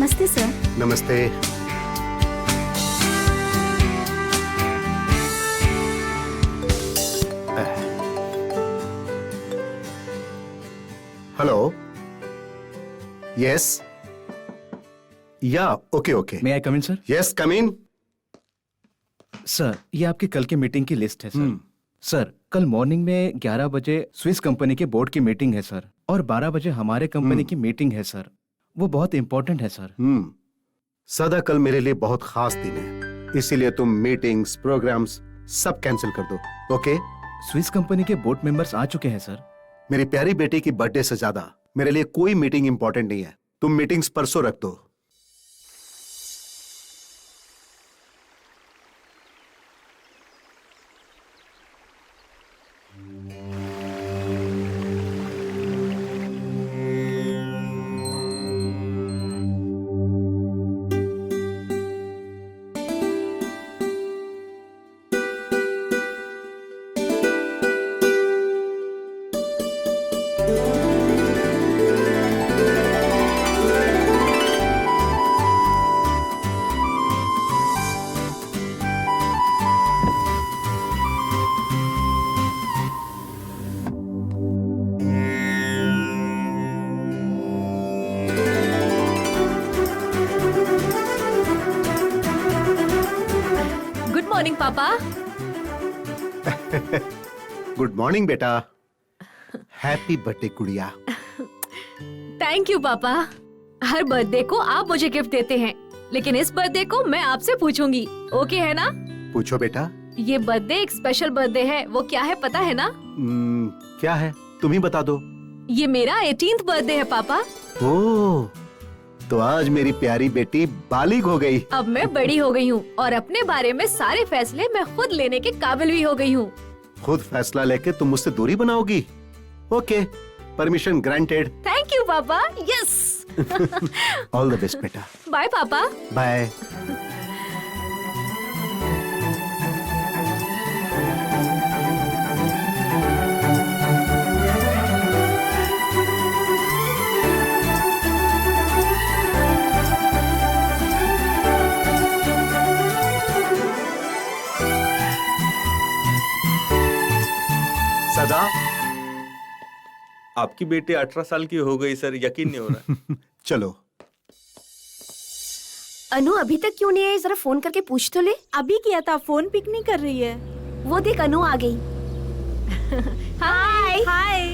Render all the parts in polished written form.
नमस्ते सर। नमस्ते। Hello. Yes. या ओके ओके। मे आई कम इन सर? यस कम इन। सर, ये आपकी कल की मीटिंग की लिस्ट है सर। सर, कल मॉर्निंग में 11 बजे स्विस कंपनी के बोर्ड की मीटिंग है सर, और 12 बजे हमारे कंपनी की मीटिंग है सर। वो बहुत इंपॉर्टेंट है सर। सदा, कल मेरे लिए बहुत खास दिन है, इसीलिए तुम मीटिंग्स, प्रोग्राम्स सब कैंसिल कर दो। ओके? स्विस कंपनी के बोर्ड मेंबर्स आ चुके हैं सर। मेरी प्यारी बेटी की बर्थडे से ज्यादा मेरे लिए कोई मीटिंग इंपॉर्टेंट नहीं है। तुम मीटिंग्स परसों रख दो। गुड मॉर्निंग पापा। गुड मॉर्निंग बेटा। हैप्पी बर्थडे गुड़िया। थैंक यू पापा। हर बर्थडे को आप मुझे गिफ्ट देते हैं, लेकिन इस बर्थडे को मैं आपसे पूछूंगी। ओके है ना? पूछो बेटा। ये बर्थडे एक स्पेशल बर्थडे है। वो क्या है पता है ना? क्या है तुम ही बता दो। ये मेरा 18th बर्थडे है पापा। ओह, तो आज मेरी प्यारी बेटी बालिग हो गई। अब मैं बड़ी हो गई हूँ और अपने बारे में सारे फैसले मैं खुद लेने के काबिल भी हो गई हूँ। खुद फैसला लेके तुम मुझसे दूरी बनाओगी? Okay, permission granted. Thank you पापा। यस। ऑल द बेस्ट बेटा। बाय पापा। बाय। सदा, आपकी बेटी 18 साल की हो गई सर, यकीन नहीं हो रहा। चलो। अनु अभी तक क्यों नहीं आई? जरा फोन करके पूछ तो ले। अभी किया था, फोन पिक नहीं कर रही है। वो देख अनु आ गई। Hi. Hi,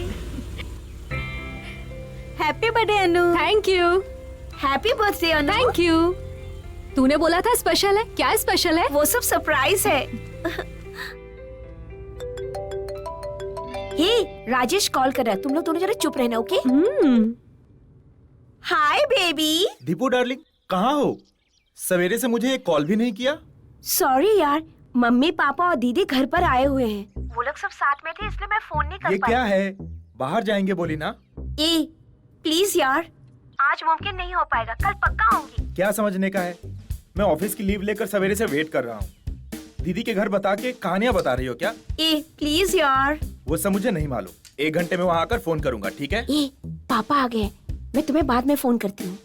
happy birthday Anu. Thank you. Happy birthday Anu. Thank you. तूने बोला था स्पेशल है। क्या स्पेशल है? वो सब सरप्राइज है। हे, राजेश कॉल कर रहा है। तुम लोग दोनों जरा चुप रहना, okay? Hi baby. Deepu darling, कहाँ हो? सवेरे से मुझे एक कॉल भी नहीं किया। सॉरी यार, मम्मी पापा और दीदी घर पर आए हुए हैं। वो लोग सब साथ में थे, इसलिए मैं फोन नहीं कर ये पाई। क्या है? बाहर जाएंगे बोली ना। ए, प्लीज यार, आज मुमकिन नहीं हो पाएगा। कल पक्का आऊंगी। क्या समझने का है? मैं ऑफिस की लीव लेकर सवेरे से वेट कर रहा हूँ। दीदी के घर बता के कहानियाँ बता रही हो क्या? ए, प्लीज यार। वो सब मुझे नहीं मालूम। 1 घंटे में वहाँ आकर फोन करूंगा, ठीक है? ए, पापा आ गए। मैं तुम्हें बाद में फोन करती हूँ।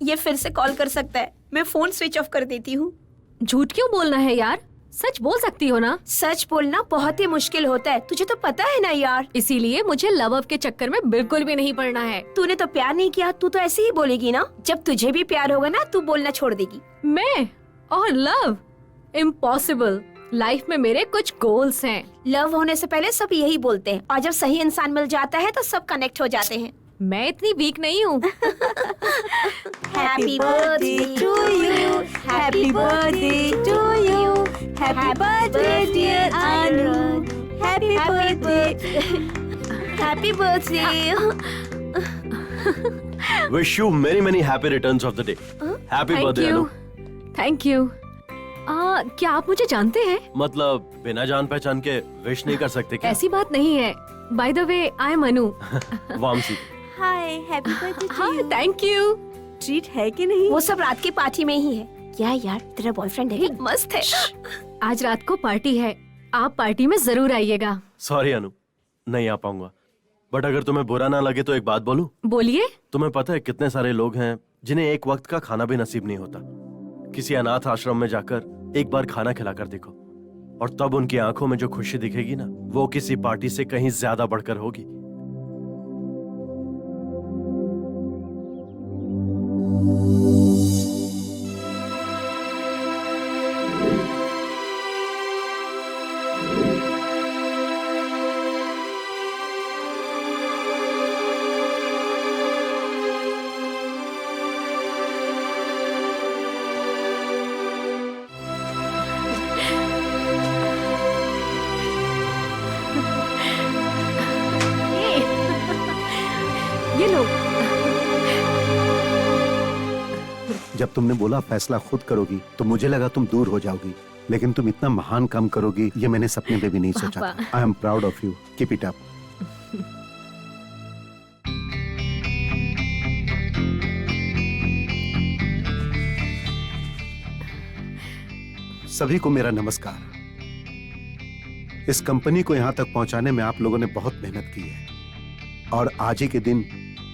ये फिर से कॉल कर सकता है। मैं फोन स्विच ऑफ कर देती हूँ। झूठ क्यों बोलना है यार? सच बोल सकती हो ना? सच बोलना बहुत ही मुश्किल होता है, तुझे तो पता है ना यार। इसीलिए मुझे लव के चक्कर में बिल्कुल भी नहीं पड़ना है। तूने तो प्यार नहीं किया, तू तो ऐसे ही बोलेगी ना। जब तुझे भी प्यार होगा ना, तू बोलना छोड़ देगी। मैं और लव? इम्पॉसिबल। लाइफ में मेरे कुछ गोल्स हैं। लव होने से पहले सब यही बोलते हैं, और जब सही इंसान मिल जाता है तो सब कनेक्ट हो जाते हैं। मैं इतनी वीक नहीं हूँ। Happy birthday to you, happy birthday to you, happy birthday dear Anu, happy birthday, happy birthday. Wish you many many happy returns of the day. Happy thank birthday you. Anu. Thank you. क्या आप मुझे जानते हैं? मतलब बिना जान पहचान के विश नहीं कर सकते क्या? ऐसी बात नहीं है। By the way, I am Anu. Vamsi. Hi, happy birthday हाँ, to you. Thank you. Treat है कि नहीं? वो सब रात की पार्टी में ही है। क्या यार, तेरा बॉयफ्रेंड है? मस्त है। आज रात को पार्टी है, आप पार्टी में जरूर आइएगा। सॉरी अनु, नहीं आ पाऊंगा। बट अगर तुम्हें बुरा ना लगे तो एक बात बोलूं? बोलिए। तुम्हें पता है कितने सारे लोग हैं जिन्हें एक वक्त का खाना भी नसीब नहीं होता। किसी अनाथ आश्रम में जाकर एक बार खाना खिलाकर देखो, और तब उनकी आंखों में जो खुशी दिखेगी ना, वो किसी पार्टी से कहीं ज्यादा बढ़कर होगी। ये लो। जब तुमने बोला फैसला खुद करोगी तो मुझे लगा तुम दूर हो जाओगी, लेकिन तुम इतना महान काम करोगी ये मैंने सपने में भी नहीं सोचा था। I am proud of you, keep it up. सभी को मेरा नमस्कार। इस कंपनी को यहां तक पहुंचाने में आप लोगों ने बहुत मेहनत की है, और आज ही के दिन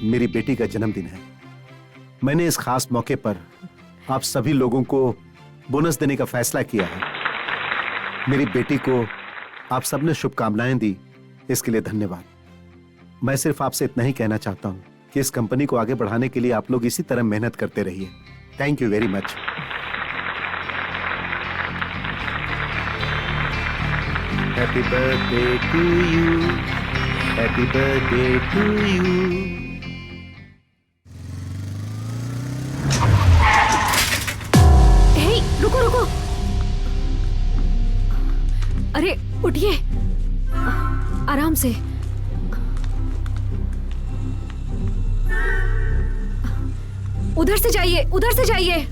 मेरी बेटी का जन्मदिन है। मैंने इस खास मौके पर आप सभी लोगों को बोनस देने का फैसला किया है। मेरी बेटी को आप सबने शुभकामनाएं दी, इसके लिए धन्यवाद। मैं सिर्फ आपसे इतना ही कहना चाहता हूं कि इस कंपनी को आगे बढ़ाने के लिए आप लोग इसी तरह मेहनत करते रहिए। Thank you very much. Happy birthday to you, happy birthday to you. Hey, रुको रुको। अरे उठिए, आराम से। उधर से जाइए, उधर से जाइए,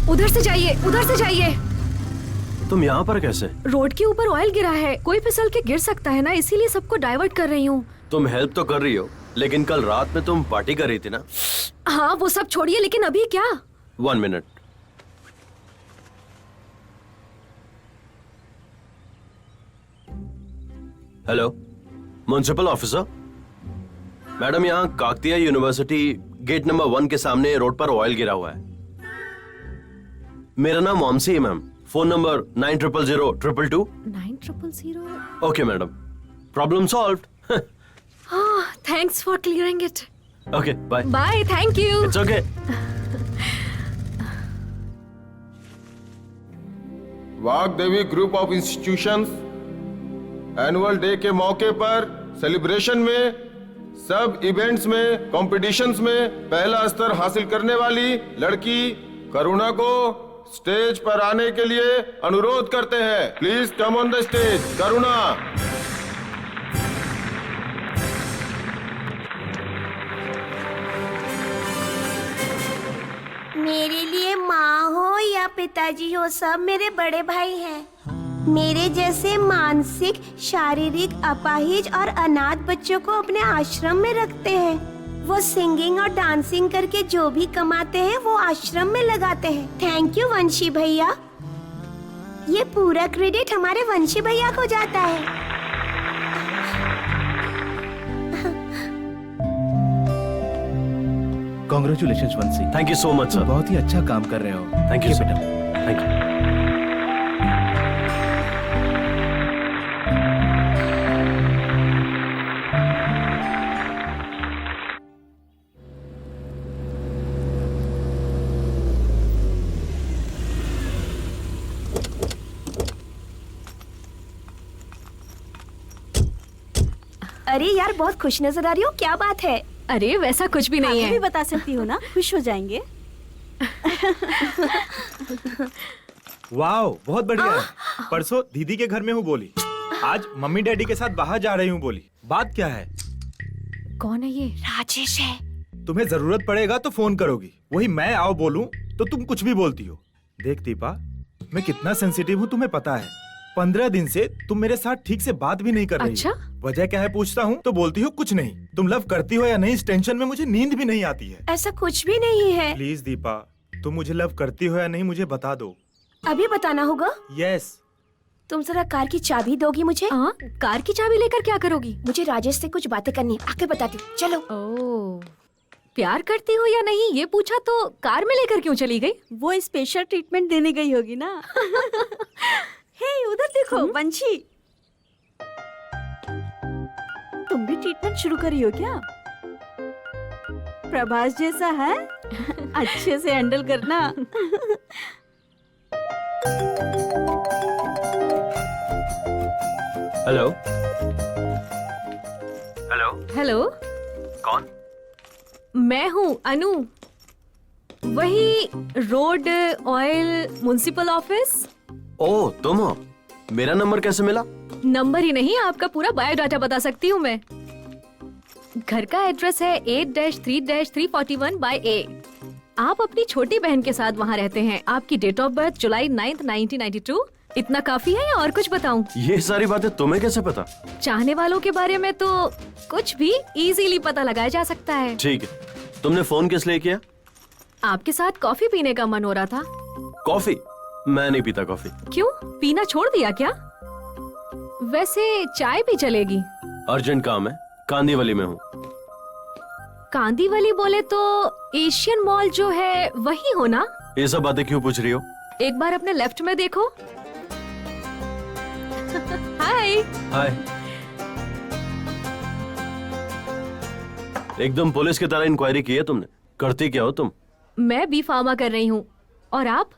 उधर से जाइए, उधर से जाइए। तुम यहाँ पर कैसे? रोड के ऊपर ऑयल गिरा है, कोई फिसल के गिर सकता है ना, इसीलिए सबको डाइवर्ट कर रही हूँ। तुम हेल्प तो कर रही हो, लेकिन कल रात में तुम पार्टी कर रही थी ना? हाँ वो सब छोड़िए, लेकिन अभी क्या? 1 minute. Hello, municipal officer. Madam, यहाँ काकतिया यूनिवर्सिटी गेट नंबर 1 के सामने रोड पर ऑयल गिरा हुआ है। मेरा नाम वामसी है ma'am. Phone number 90000222। 9000। Okay madam, problem solved. Thanks for clearing it. Okay bye. Bye, thank you. It's okay. Vagdevi group of institutions annual day के मौके पर सेलिब्रेशन में, सब इवेंट्स में, कॉम्पिटिशंस में पहला स्तर हासिल करने वाली लड़की करुणा को स्टेज पर आने के लिए अनुरोध करते हैं। Please come on the stage, Karuna. मेरे लिए माँ हो या पिताजी हो, सब मेरे बड़े भाई हैं। मेरे जैसे मानसिक, शारीरिक अपाहिज और अनाथ बच्चों को अपने आश्रम में रखते हैं। वो सिंगिंग और डांसिंग करके जो भी कमाते हैं वो आश्रम में लगाते हैं। थैंक यू वंशी भैया। ये पूरा क्रेडिट हमारे वंशी भैया को जाता है। Congratulation Vamshi. Thank you so much sir. बहुत ही अच्छा काम कर रहे हो। थैंक यू बेटा। Thank you. अरे यार, बहुत खुश नजर आ रही हो, क्या बात है? अरे वैसा कुछ भी नहीं आगे है। भी बता सकती हो ना, खुश हो जाएंगे। वाओ, बहुत बढ़िया। परसों दीदी के घर में हूँ बोली, आज मम्मी डैडी के साथ बाहर जा रही हूँ बोली। बात क्या है? कौन है ये? राजेश है। तुम्हें जरूरत पड़ेगा तो फोन करोगी, वही मैं आओ बोलूं तो तुम कुछ भी बोलती हो। देख दीपा, मैं कितना सेंसिटिव हूँ तुम्हें पता है। 15 दिन से तुम मेरे साथ ठीक से बात भी नहीं कर रही। अच्छा? वजह क्या है पूछता हूँ तो बोलती हो कुछ नहीं। तुम लव करती हो या नहीं, इस टेंशन में मुझे नींद भी नहीं आती है। ऐसा कुछ भी नहीं है। प्लीज दीपा, तुम मुझे लव करती हो या नहीं मुझे बता दो। अभी बताना होगा? यस। तुम जरा कार की चाबी दोगी मुझे? हाँ, कार की चाबी लेकर क्या करोगी? मुझे राजेश से कुछ बातें करनी है, आके बताती हूँ। चलो। ओह, प्यार करती हो या नहीं ये पूछा तो कार में लेकर क्यों चली गई? वो स्पेशल ट्रीटमेंट देने गई होगी ना। हे उधर देखो वंशी, तुम भी ट्रीटमेंट शुरू करी हो क्या? प्रभास जैसा है, अच्छे से हैंडल करना। हेलो हेलो, कौन? मैं हूँ अनु, वही रोड ऑयल म्युनिसिपल ऑफिस। ओ तुम हो? मेरा नंबर कैसे मिला? नंबर ही नहीं, आपका पूरा बायोडाटा बता सकती हूँ मैं। घर का एड्रेस है 8-3-341/A। आप अपनी छोटी बहन के साथ वहाँ रहते हैं। आपकी डेट ऑफ बर्थ जुलाई 9, 1992। इतना काफी है या और कुछ बताऊं? ये सारी बातें तुम्हें कैसे पता? चाहने वालों के बारे में तो कुछ भी इजीली पता लगाया जा सकता है। ठीक है, तुमने फोन किस लिए किया? आपके साथ कॉफी पीने का मन हो रहा था। कॉफी? मैं नहीं पीता कॉफी। क्यों, पीना छोड़ दिया क्या? वैसे चाय भी चलेगी। अर्जेंट काम है, कांदीवली में हूँ। कांदीवली बोले तो एशियन मॉल जो है वही हो ना? ये सब बातें क्यों पूछ रही हो? एक बार अपने लेफ्ट में देखो। हाय। हाय। एकदम पुलिस की तरह इंक्वायरी की है तुमने। करती क्या हो तुम? मैं बी फार्मा कर रही हूँ। और आप?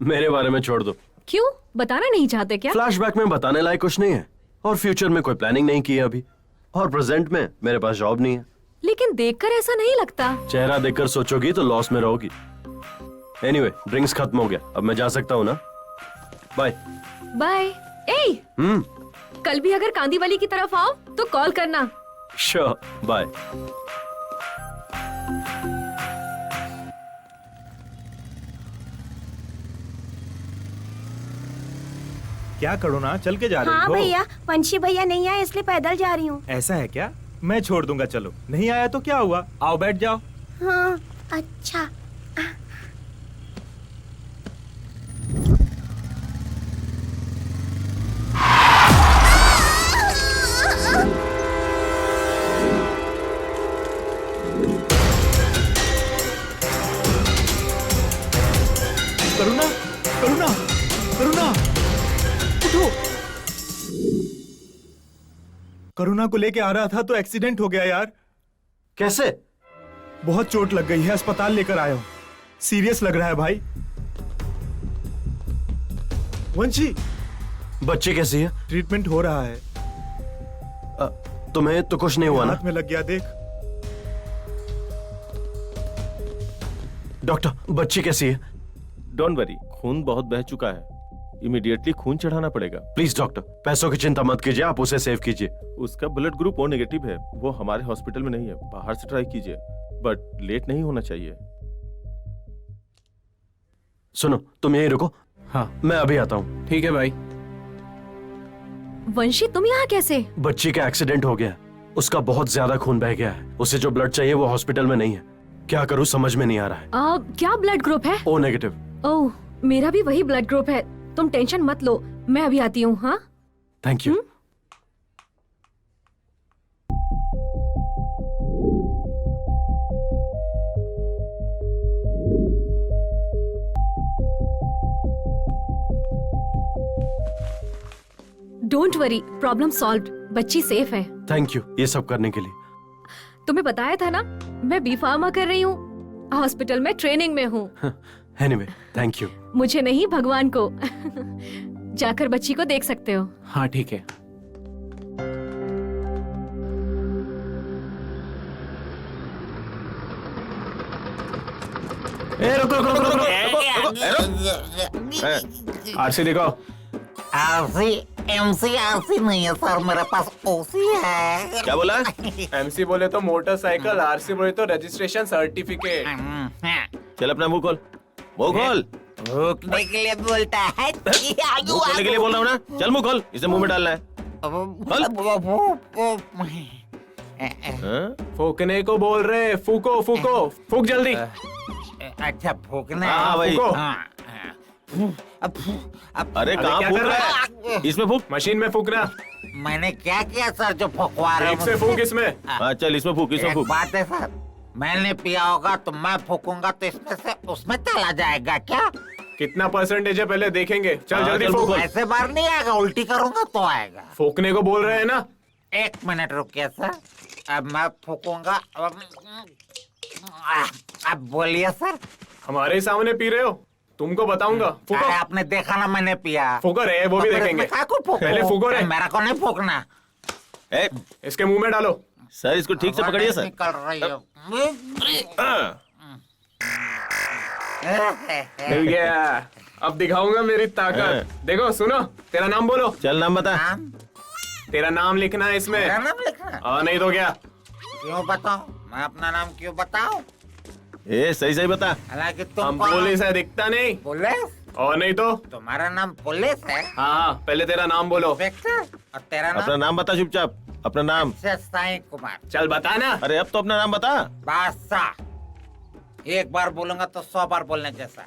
मेरे बारे में छोड़ दो। क्यों, बताना नहीं चाहते क्या? फ्लैशबैक में बताने लायक कुछ नहीं है, और फ्यूचर में कोई प्लानिंग नहीं की है अभी, और प्रेजेंट में मेरे पास जॉब नहीं है। लेकिन देखकर ऐसा नहीं लगता। चेहरा देखकर सोचोगी तो लॉस में रहोगी। एनीवे, ड्रिंक्स खत्म हो गया, अब मैं जा सकता हूँ ना? बाय। बाय। ए, कल भी अगर कांदीवली की तरफ आओ तो कॉल करना। Sure, bye. क्या करूँ ना, चल के जा रही हाँ हो? भैया, वंशी भैया नहीं आए इसलिए पैदल जा रही हूँ। ऐसा है क्या? मैं छोड़ दूंगा, चलो। नहीं आया तो क्या हुआ, आओ बैठ जाओ। हाँ अच्छा। करुणा, करुणा, करुणा, उठो। करुणा को लेके आ रहा था तो एक्सीडेंट हो गया यार। कैसे? बहुत चोट लग गई है, अस्पताल लेकर आया हूँ। सीरियस लग रहा है भाई। वंशी, बच्ची कैसी है? ट्रीटमेंट हो रहा है। तुम्हें तो कुछ नहीं हुआ ना? हाथ में लग गया, देख। डॉक्टर, बच्ची कैसी है? डोंट वरी, खून बहुत बह चुका है, इमीडिएटली खून चढ़ाना पड़ेगा। प्लीज डॉक्टर, पैसों की चिंता मत कीजिए, आप उसे सेव कीजिए। उसका ब्लड ग्रुप ओ नेगेटिव है, वो हमारे हॉस्पिटल में नहीं है, बाहर से ट्राई कीजिए, बट लेट नहीं होना चाहिए। सुनो, तुम यहीं रुको। हाँ मैं अभी आता हूँ। ठीक है भाई। वंशी, तुम यहाँ कैसे? बच्ची का एक्सीडेंट हो गया, उसका बहुत ज्यादा खून बह गया है, उसे जो ब्लड चाहिए वो हॉस्पिटल में नहीं है। क्या करूँ समझ में नहीं आ रहा है। क्या ब्लड ग्रुप है? O negative. ओह, मेरा भी वही ब्लड ग्रुप है। तुम टेंशन मत लो, मैं अभी आती हूँ। हाँ, thank you. Don't worry, problem solved. बच्ची सेफ है। थैंक यू ये सब करने के लिए। तुम्हें बताया था ना, मैं बी फार्मा कर रही हूँ, हॉस्पिटल में ट्रेनिंग में हूँ। Anyway, thank you. मुझे नहीं, भगवान को। जाकर बच्ची को देख सकते हो। हाँ ठीक है। रुको रुको रुको रुको, आरसी देखो। आरसी एमसी आरसी नहीं है सर, मेरे पास ओसी है। क्या बोला? एमसी बोले तो मोटरसाइकिल, आरसी बोले तो रजिस्ट्रेशन सर्टिफिकेट। चल अपना मुंह खोल, मुंह खोल। भूखने के लिए बोलता है। मुंह खोलने के लिए बोल रहा हूँ ना, चल मुंह खोल, इसे मुंह में डालना है। हाँ? फूकने को बोल रहे, फूको फूको, फूक जल्दी। अच्छा फूकना हाँ है। भाई। अरे कहाँ क्या फूक कर रहा रहा है? इसमें फूक। मशीन में फूकना। मैंने क्या किया सर जो फुकवा रहे ठीक से फूक इसमें। हाँ चल इसमें फूक, इसमें एक फूक। बात है सर, मैंने पिया होगा तो मैं फूकूंगा तो इसमें से उसमें चला जाएगा क्या? कितना परसेंटेज है पहले देखेंगे। चल हाँ, जल्दी चल फूक। ऐसे बार नहीं आएगा, उल्टी करूंगा तो आएगा। फूकने को बोल रहे हैं ना। 1 मिनट रुकिए सर, अब मैं फूकूंगा। अब बोलिए सर। हमारे सामने पी रहे हो, तुमको बताऊंगा। फूको। अरे आपने देखा ना मैंने पिया। फूको रे, वो भी तो फिर देखेंगे। इसमें काको फूकूं? पहले फूको रे। मेरा को नहीं फूकना। ए, इसके मुंह में डालो। सर इसको ठीक से हवा पकड़िए नहीं सर। निकल रही हो। मिल गया। अब दिखाऊंगा मेरी ताकत। देखो सुनो, तेरा नाम बोलो। चल नाम बता। नाम? तेरा नाम लिखना है इसमें। मेरा नाम लिखना? हाँ नहीं तो क्या। क्यों बताऊं? मैं अपना नाम क्यों बताऊं? ए सही सही बता। हालांकि तुम हम कौन? पुलिस है, दिखता नहीं। पुलिस? और नहीं तो। तुम्हारा नाम पुलिस है? हाँ, पहले तेरा नाम बोलो। इंस्पेक्टर? और तेरा अपना नाम? नाम बता चुपचाप। अपना नाम। साईं कुमार। चल बता ना। अरे अब तो अपना नाम बता। बादशाह। एक बार बोलूंगा तो 100 बार बोलने जैसा।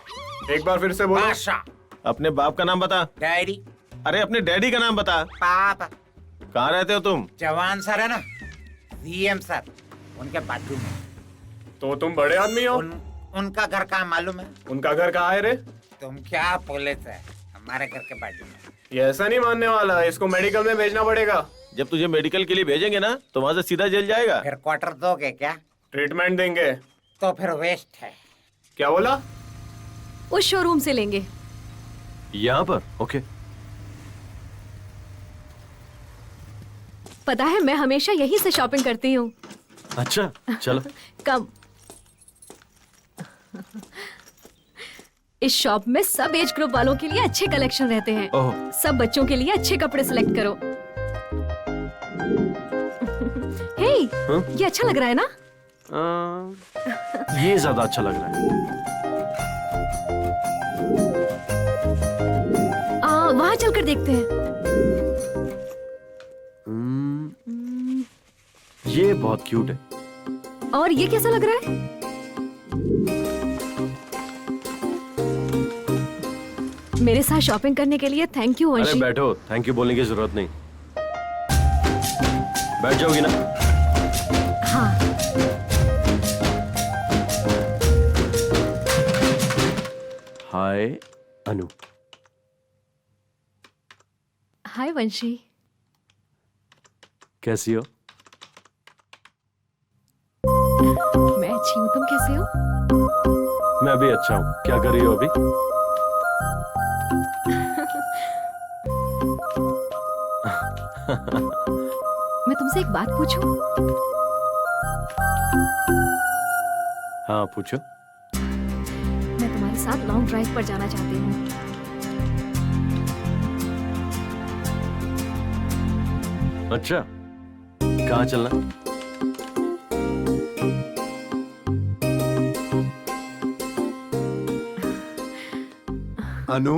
एक बार फिर से बोलो। बादशाह। अपने बाप का नाम बता। डैडी। अरे अपने डैडी का नाम बता। पापा। कहाँ रहते हो तुम? जवान सर है ना, सीएम सर, उनके बाजू में। तो तुम बड़े आदमी हो। उनका घर कहाँ मालूम है? उनका घर कहाँ है रे? तुम क्या पुलिस है, हमारे घर के बाजू में। ये ऐसा नहीं मानने वाला, इसको मेडिकल में भेजना पड़ेगा। जब तुझे मेडिकल के लिए भेजेंगे ना तो वहाँ से सीधा जेल जाएगा। फिर क्वार्टर दोगे क्या? ट्रीटमेंट देंगे। तो फिर वेस्ट है। क्या बोला? उस शोरूम से लेंगे। यहाँ पर? ओके। पता है मैं हमेशा यहीं से शॉपिंग करती हूँ। अच्छा चलो। कम। इस शॉप में सब एज ग्रुप वालों के लिए अच्छे कलेक्शन रहते हैं। ओह। सब बच्चों के लिए अच्छे कपड़े सिलेक्ट करो। हे, ये अच्छा लग रहा है ना? ये ज्यादा अच्छा लग रहा है। वहाँ चलकर देखते हैं। ये बहुत क्यूट है। और ये कैसा लग रहा है? मेरे साथ शॉपिंग करने के लिए थैंक यू अरे वंशी। बैठो, थैंक यू बोलने की जरूरत नहीं। बैठ जाओगी ना? हाँ। हाय अनु। हाय वंशी। कैसी हो? मैं अच्छी हूँ, तुम कैसे हो? मैं भी अच्छा हूँ। क्या कर रही हो अभी? मैं तुमसे एक बात पूछूं? हाँ पूछो। मैं तुम्हारे साथ लॉन्ग ड्राइव पर जाना चाहती हूँ। अच्छा, कहाँ चलना? अनु।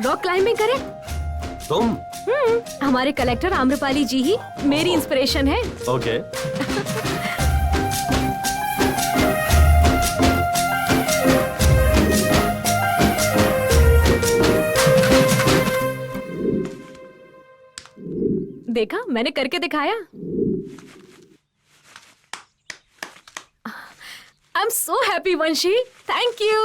रॉक क्लाइंबिंग करें? तुम? हमारे कलेक्टर आम्रपाली जी ही मेरी इंस्पिरेशन है। ओके। देखा, मैंने करके दिखाया। I am so happy Vamshi, thank you.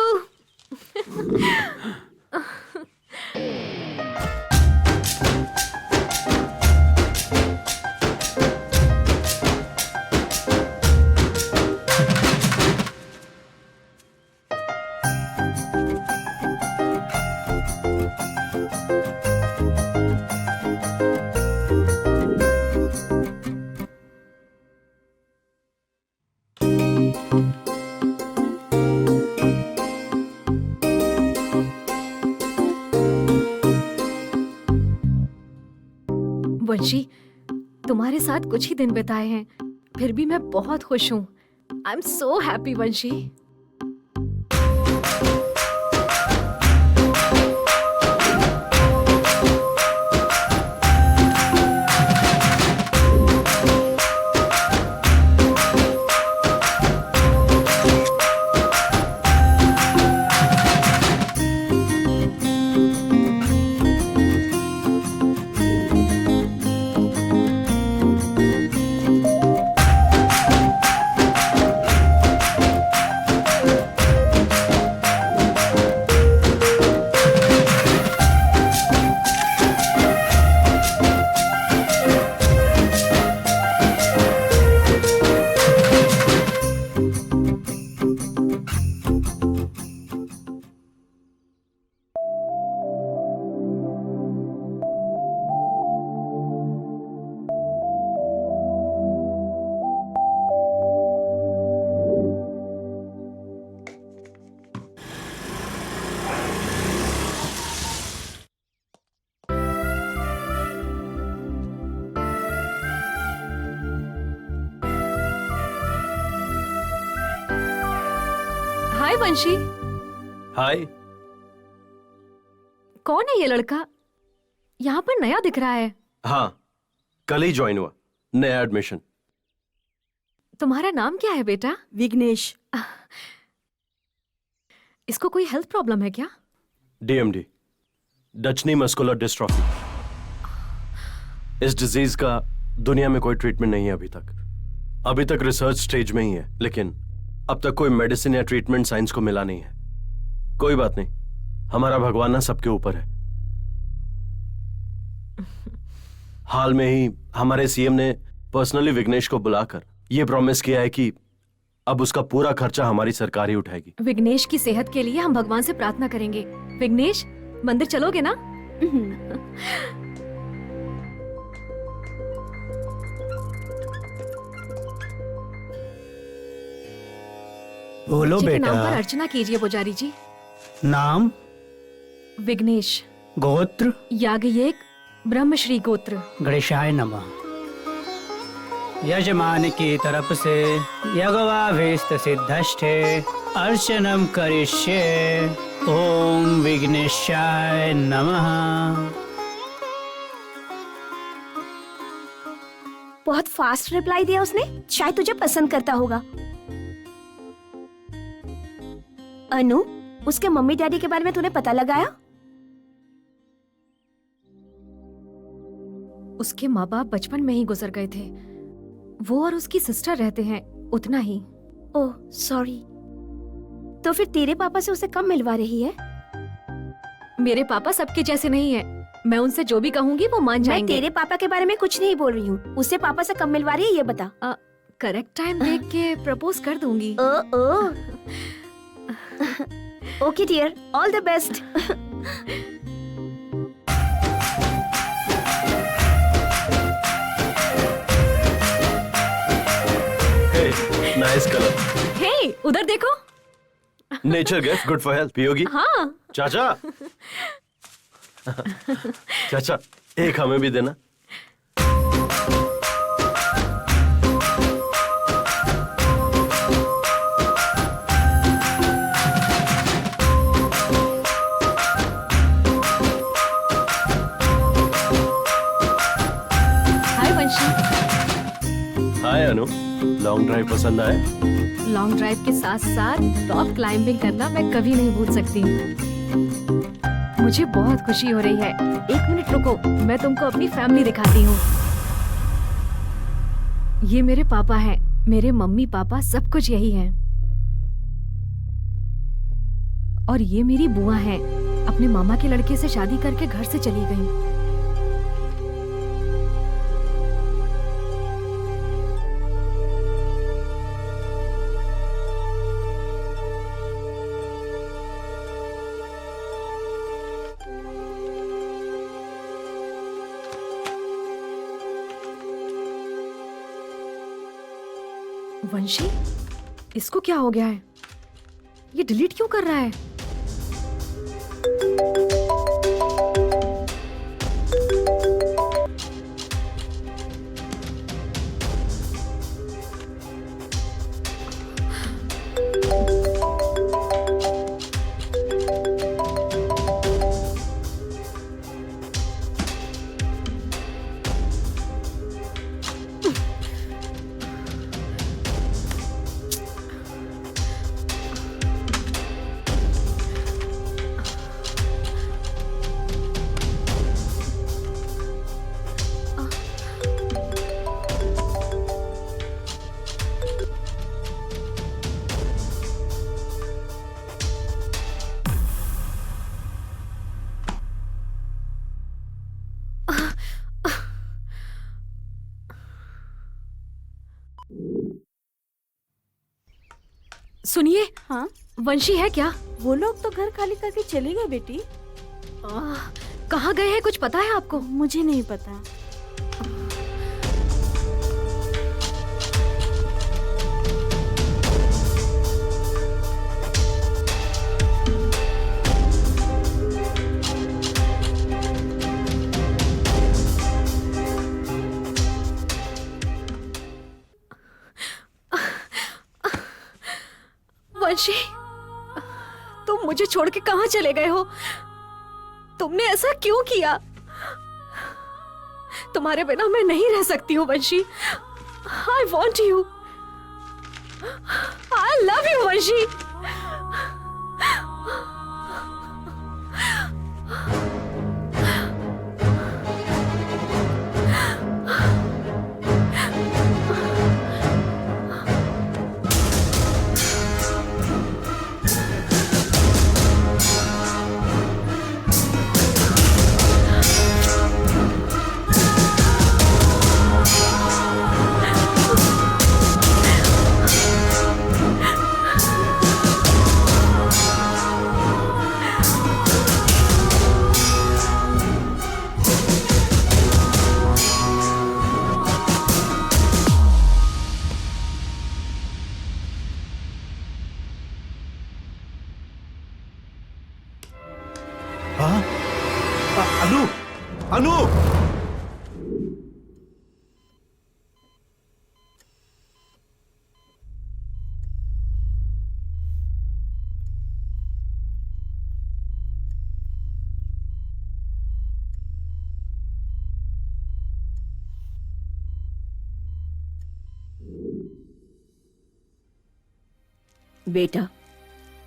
Vamshi, तुम्हारे साथ कुछ ही दिन बिताए हैं, फिर भी मैं बहुत खुश हूँ। आई एम सो हैप्पी वंशी। हाय वंशी। हाय। कौन है ये लड़का? यहाँ पर नया दिख रहा है। हाँ, कल ही ज्वाइन हुआ, नया एडमिशन। तुम्हारा नाम क्या है बेटा? विघ्नेश। इसको कोई हेल्थ प्रॉब्लम है क्या? DMD, Duchenne muscular dystrophy. इस डिजीज का दुनिया में कोई ट्रीटमेंट नहीं है अभी तक रिसर्च स्टेज में ही है, लेकिन अब तक कोई मेडिसिन या ट्रीटमेंट साइंस को मिला नहीं है। कोई बात नहीं, हमारा भगवान ना सबके ऊपर है। हाल में ही हमारे CM ने पर्सनली विघ्नेश को बुलाकर यह प्रॉमिस किया है कि अब उसका पूरा खर्चा हमारी सरकार ही उठाएगी। विघ्नेश की सेहत के लिए हम भगवान से प्रार्थना करेंगे। विघ्नेश, मंदिर चलोगे ना? बोलो बच्चे के बेटा। नाम पर अर्चना कीजिए पुजारी जी। नाम? विघ्नेश। गोत्र? याज्ञिक ब्रह्मश्री गोत्र। गणेशाय नमः। यजमान की तरफ से यज्ञवाभीष्ट सिद्धष्टे अर्चनम करिष्ये। ओम विघ्नेशाय नमः। बहुत फास्ट रिप्लाई दिया उसने, शायद तुझे पसंद करता होगा। अनु, उसके मम्मी डैडी के बारे में तूने पता लगाया? उसके माँ बाप बचपन में ही गुजर गए थे। वो और उसकी सिस्टर रहते हैं, उतना ही। Oh sorry. तो फिर तेरे पापा से उसे कब मिलवा रही है? मेरे पापा सबके जैसे नहीं है। मैं उनसे जो भी कहूंगी वो मान मैं जाएंगे। तेरे पापा के बारे में कुछ नहीं बोल रही हूँ। उसे पापा से कब मिलवा रही है ये बता। करेक्ट टाइम देख के प्रपोज कर दूंगी। Okay dear, all the best. Nice colour. Hey, उधर देखो। Nature gift, good for health. पियोगी? हाँ। चाचा। चाचा, एक हमें भी देना। हाय वंशी। हाय अनु, लॉन्ग ड्राइव पसंद आया? लॉन्ग ड्राइव के साथ साथ रॉक क्लाइंबिंग करना मैं कभी नहीं भूल सकती। मुझे बहुत खुशी हो रही है। एक मिनट रुको, मैं तुमको अपनी फैमिली दिखाती हूँ। ये मेरे पापा हैं, मेरे मम्मी पापा सब कुछ यही हैं। और ये मेरी बुआ हैं, अपने मामा के लड़के से शादी करके घर से चली गई। वंशी, इसको क्या हो गया है? ये डिलीट क्यों कर रहा है? सुनिए। हाँ, वंशी है क्या? वो लोग तो घर खाली करके चले गए बेटी। कहाँ गए हैं, कुछ पता है आपको? मुझे नहीं पता। वंशी, तुम मुझे छोड़ के कहाँ चले गए हो? तुमने ऐसा क्यों किया? तुम्हारे बिना मैं नहीं रह सकती हूँ वंशी। I want you. I love you वंशी। हाँ? अनु, अनु! बेटा,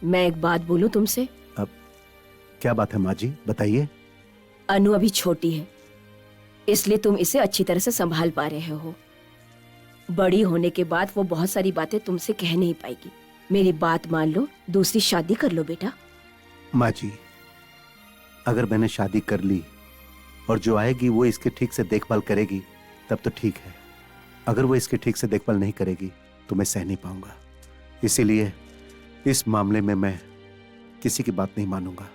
मैं एक बात बोलूं तुमसे? अब क्या बात है माँ जी, बताइए। अनु अभी छोटी है, इसलिए तुम इसे अच्छी तरह से संभाल पा रहे हो। बड़ी होने के बाद वो बहुत सारी बातें तुमसे कह नहीं पाएगी। मेरी बात मान लो, दूसरी शादी कर लो बेटा। माँ जी, अगर मैंने शादी कर ली और जो आएगी वो इसकी ठीक से देखभाल करेगी तब तो ठीक है। अगर वो इसकी ठीक से देखभाल नहीं करेगी तो मैं सह नहीं पाऊंगा। इसीलिए इस मामले में मैं किसी की बात नहीं मानूंगा।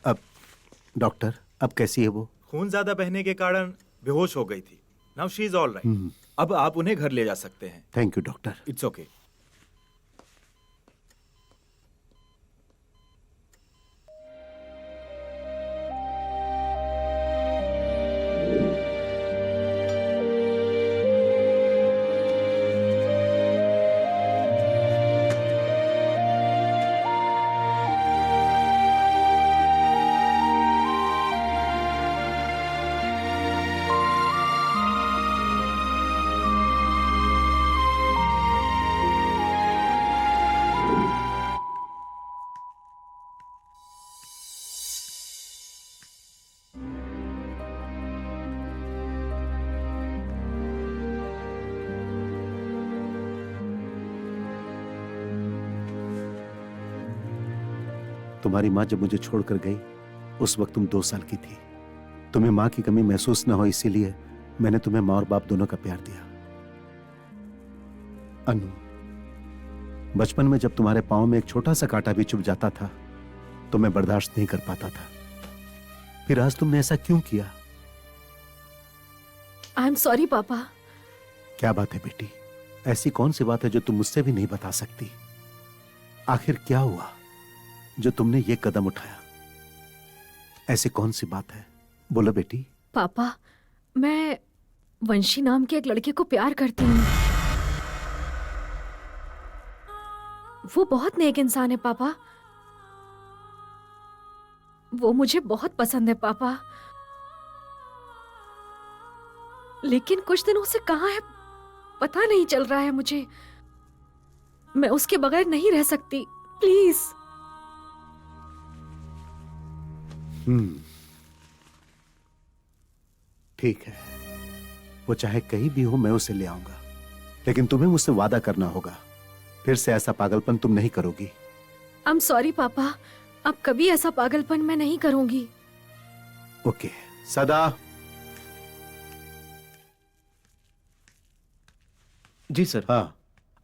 अब डॉक्टर, अब कैसी है वो? खून ज्यादा बहने के कारण बेहोश हो गई थी। Now she is all right. अब आप उन्हें घर ले जा सकते हैं। Thank you doctor. It's okay. तुम्हारी माँ जब मुझे छोड़कर गई उस वक्त तुम 2 साल की थी। तुम्हें माँ की कमी महसूस न हो इसीलिए मैंने तुम्हें माँ और बाप दोनों का प्यार दिया। अनु, बचपन में जब तुम्हारे पाँव में एक छोटा सा कांटा भी चुभ जाता था तो मैं बर्दाश्त नहीं कर पाता था। फिर आज तुमने ऐसा क्यों किया? आई एम सॉरी पापा। क्या बात है बेटी, ऐसी कौन सी बात है जो तुम मुझसे भी नहीं बता सकती? आखिर क्या हुआ जो तुमने ये कदम उठाया? ऐसी कौन सी बात है, बोलो बेटी। पापा, मैं वंशी नाम के एक लड़के को प्यार करती हूँ। वो बहुत नेक इंसान है पापा। वो मुझे बहुत पसंद है पापा। लेकिन कुछ दिनों से कहाँ है पता नहीं चल रहा है मुझे। मैं उसके बगैर नहीं रह सकती, प्लीज। ठीक है, वो चाहे कहीं भी हो मैं उसे ले आऊंगा, लेकिन तुम्हें मुझसे वादा करना होगा फिर से ऐसा पागलपन तुम नहीं करोगी। आई एम सॉरी पापा, अब कभी ऐसा पागलपन मैं नहीं करूंगी। ओके सदा। जी सर। हाँ,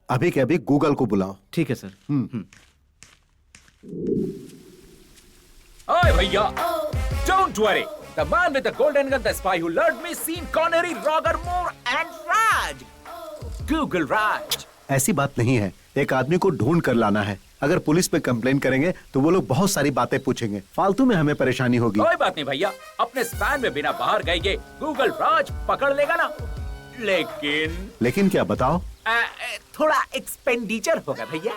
अभी के अभी गूगल को बुलाओ। ठीक है सर। Hey भैया, don't worry. The man with the golden gun, the spy who lured me, Sean Connery, Roger Moore and Raj. Google Raj. ऐसी बात नहीं है, एक आदमी को ढूंढ कर लाना है। अगर पुलिस पे कंप्लेन करेंगे तो वो लोग बहुत सारी बातें पूछेंगे, फालतू में हमें परेशानी होगी। कोई बात नहीं भैया, अपने स्पैन में बिना बाहर गए ये गूगल राज पकड़ लेगा ना। लेकिन क्या बताओ? थोड़ा एक्सपेंडिचर होगा भैया।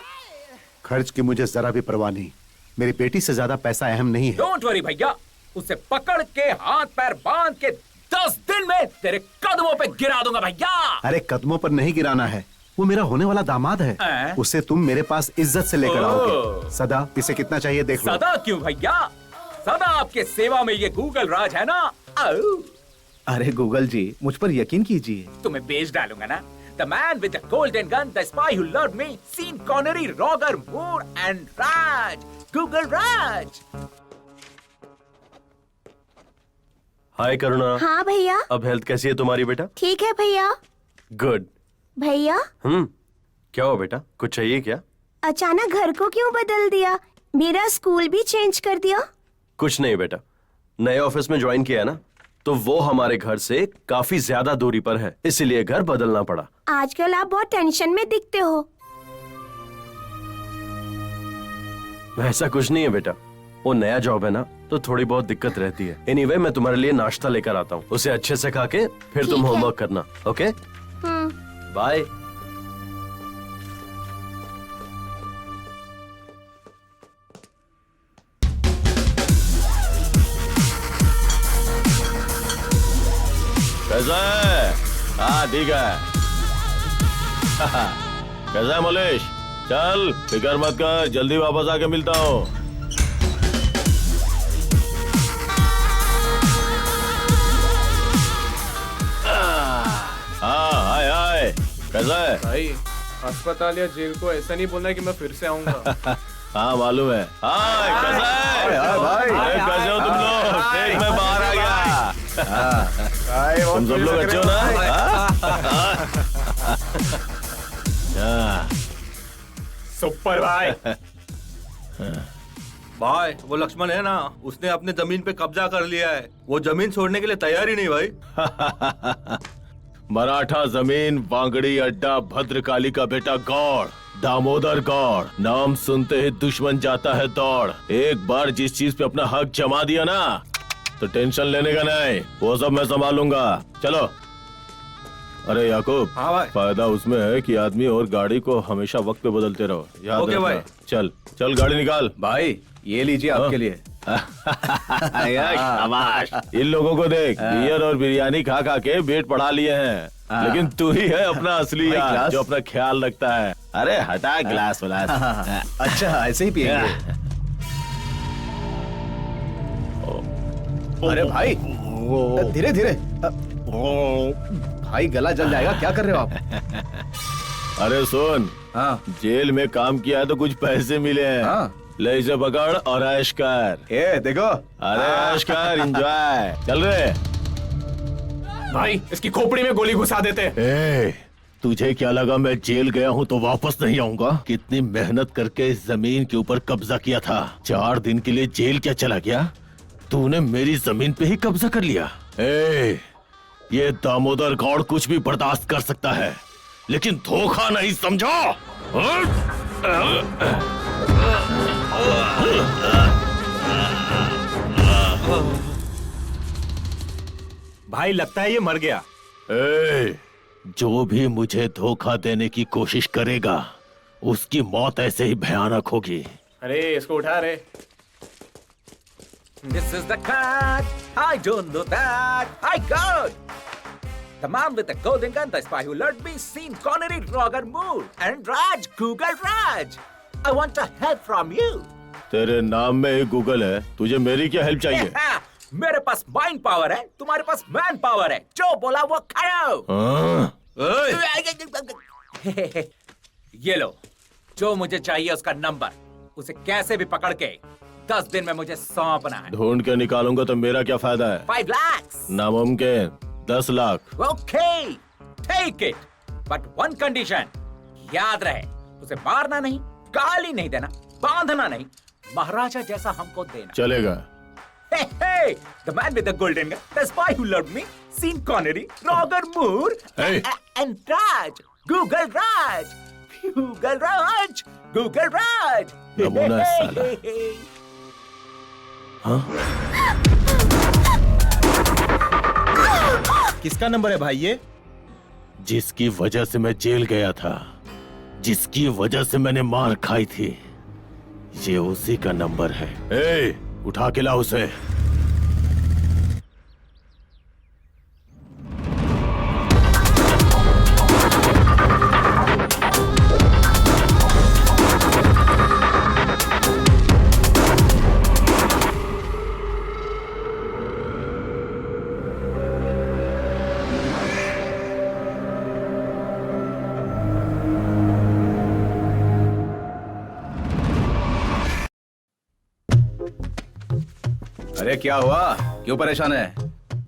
खर्च की मुझे जरा भी परवाह नहीं, मेरी बेटी से ज्यादा पैसा अहम नहीं है। डोंट वरी भैया, उसे पकड़ के हाथ पैर बांध के 10 दिन में तेरे कदमों पे गिरा दूंगा भैया। अरे कदमों पर नहीं गिराना है, वो मेरा होने वाला दामाद है। उसे तुम मेरे पास इज्जत से लेकर आओगे। सदा, इसे कितना चाहिए देख लो। सदा क्यों भैया, सदा आपके सेवा में ये गूगल राज है ना। अरे गूगल जी, मुझ पर यकीन कीजिए। तुम्हें बेच डालूंगा ना। The man with the golden gun, the spy who lured me, Sean Connery, Roger Moore and Raj. Google Raj. हाय करुणा। हाँ भैया। अब हेल्थ कैसी है तुम्हारी बेटा? ठीक है भैया। गुड। भैया। क्या हुआ बेटा, कुछ चाहिए क्या? अचानक घर को क्यों बदल दिया? मेरा स्कूल भी चेंज कर दिया? कुछ नहीं बेटा, नए ऑफिस में ज्वाइन किया ना, तो वो हमारे घर से काफी ज्यादा दूरी पर है, इसीलिए घर बदलना पड़ा। आजकल आप बहुत टेंशन में दिखते हो। वैसा कुछ नहीं है बेटा, वो नया जॉब है ना, तो थोड़ी बहुत दिक्कत रहती है। एनीवे, मैं तुम्हारे लिए नाश्ता लेकर आता हूँ, उसे अच्छे से खा के फिर तुम होमवर्क करना। Okay, bye. कैसा है? हाँ ठीक है। कैसा है मलेश? चल फिक्र मत कर, जल्दी वापस आके मिलता हूँ। हाँ हाय हाय, कैसा है? भाई, अस्पताल या जेल को ऐसा नहीं बोलना है कि मैं फिर से आऊंगा। हाँ मालूम है। हाँ कैसा है? भाई कैसे हो तुम लोग? देख मैं बाहर आ गया। तुम सब लोग अच्छे हो ना? सुपर भाई। भाई वो लक्ष्मण है ना, उसने अपने जमीन पे कब्जा कर लिया है। वो जमीन छोड़ने के लिए तैयार ही नहीं भाई। मराठा जमीन, वांगड़ी अड्डा, भद्रकाली का बेटा गौड़, दामोदर गौड़, नाम सुनते ही दुश्मन जाता है दौड़। एक बार जिस चीज पे अपना हक जमा दिया ना, तो टेंशन लेने का नहीं, वो सब मैं संभालूंगा। चलो। अरे याकूब, हाँ भाई। फायदा उसमें है कि आदमी और गाड़ी को हमेशा वक्त पे बदलते रहो, याद ओके रखना। भाई। चल चल गाड़ी निकाल। भाई ये लीजिए आपके लिए। शाबाश। इन लोगों को देख, बियर और बिरयानी खा खा के पेट बढ़ा लिए हैं, लेकिन तू ही है अपना असली यार, जो अपना ख्याल रखता है। अरे हटा गिलास विलास। अच्छा ऐसे ही पिएंगे? अरे भाई धीरे धीरे भाई, गला जल जाएगा। क्या कर रहे हो आप? अरे सुन, हाँ जेल में काम किया है तो कुछ पैसे मिले हैं। हाँ ले इसे पकड़ और ऐश कर। ए देखो, अरे ऐश कर, एंजॉय। चल रे। भाई इसकी खोपड़ी में गोली घुसा देते। ए, तुझे क्या लगा मैं जेल गया हूँ तो वापस नहीं आऊंगा? कितनी मेहनत करके इस जमीन के ऊपर कब्जा किया था। 4 दिन के लिए जेल क्या चला गया? तूने मेरी जमीन पे ही कब्जा कर लिया। ए, ये दामोदर गौड़ कुछ भी बर्दाश्त कर सकता है, लेकिन धोखा नहीं, समझो? भाई लगता है ये मर गया। ए, जो भी मुझे धोखा देने की कोशिश करेगा उसकी मौत ऐसे ही भयानक होगी। अरे इसको उठा रे। This is the card. I don't know that. I got the man with the golden gun, the spy who lured me, seen Connery, Roger Moore, and Raj. Google Raj. I want a help from you. तेरे नाम में ही Google है, तुझे मेरी क्या help चाहिए? मेरे पास mind power है, तुम्हारे पास मैन पावर है। जो बोला वो खाओ। ये लो, जो मुझे चाहिए उसका नंबर, उसे कैसे भी पकड़ के 10 दिन में मुझे सौंपना है। ढूंढ के निकालूंगा तो मेरा क्या फायदा है? 5 lakhs. नामुमकिन, 10 lakh. Okay, take it. But one condition. याद रहे, उसे मारना नहीं, गाली नहीं देना, बांधना नहीं, महाराजा जैसा हमको देना। चलेगा। Hey, hey, the man with the golden gun, the spy who loved me, seen Connery, Roger Moore, Hey. and Raj. Google Raj. Google Raj. Google Raj. नमूना है साला। हाँ? किसका नंबर है भाई ये? जिसकी वजह से मैं जेल गया था, जिसकी वजह से मैंने मार खाई थी, ये उसी का नंबर है। ए, उठा के ला उसे। अरे क्या हुआ, क्यों परेशान है?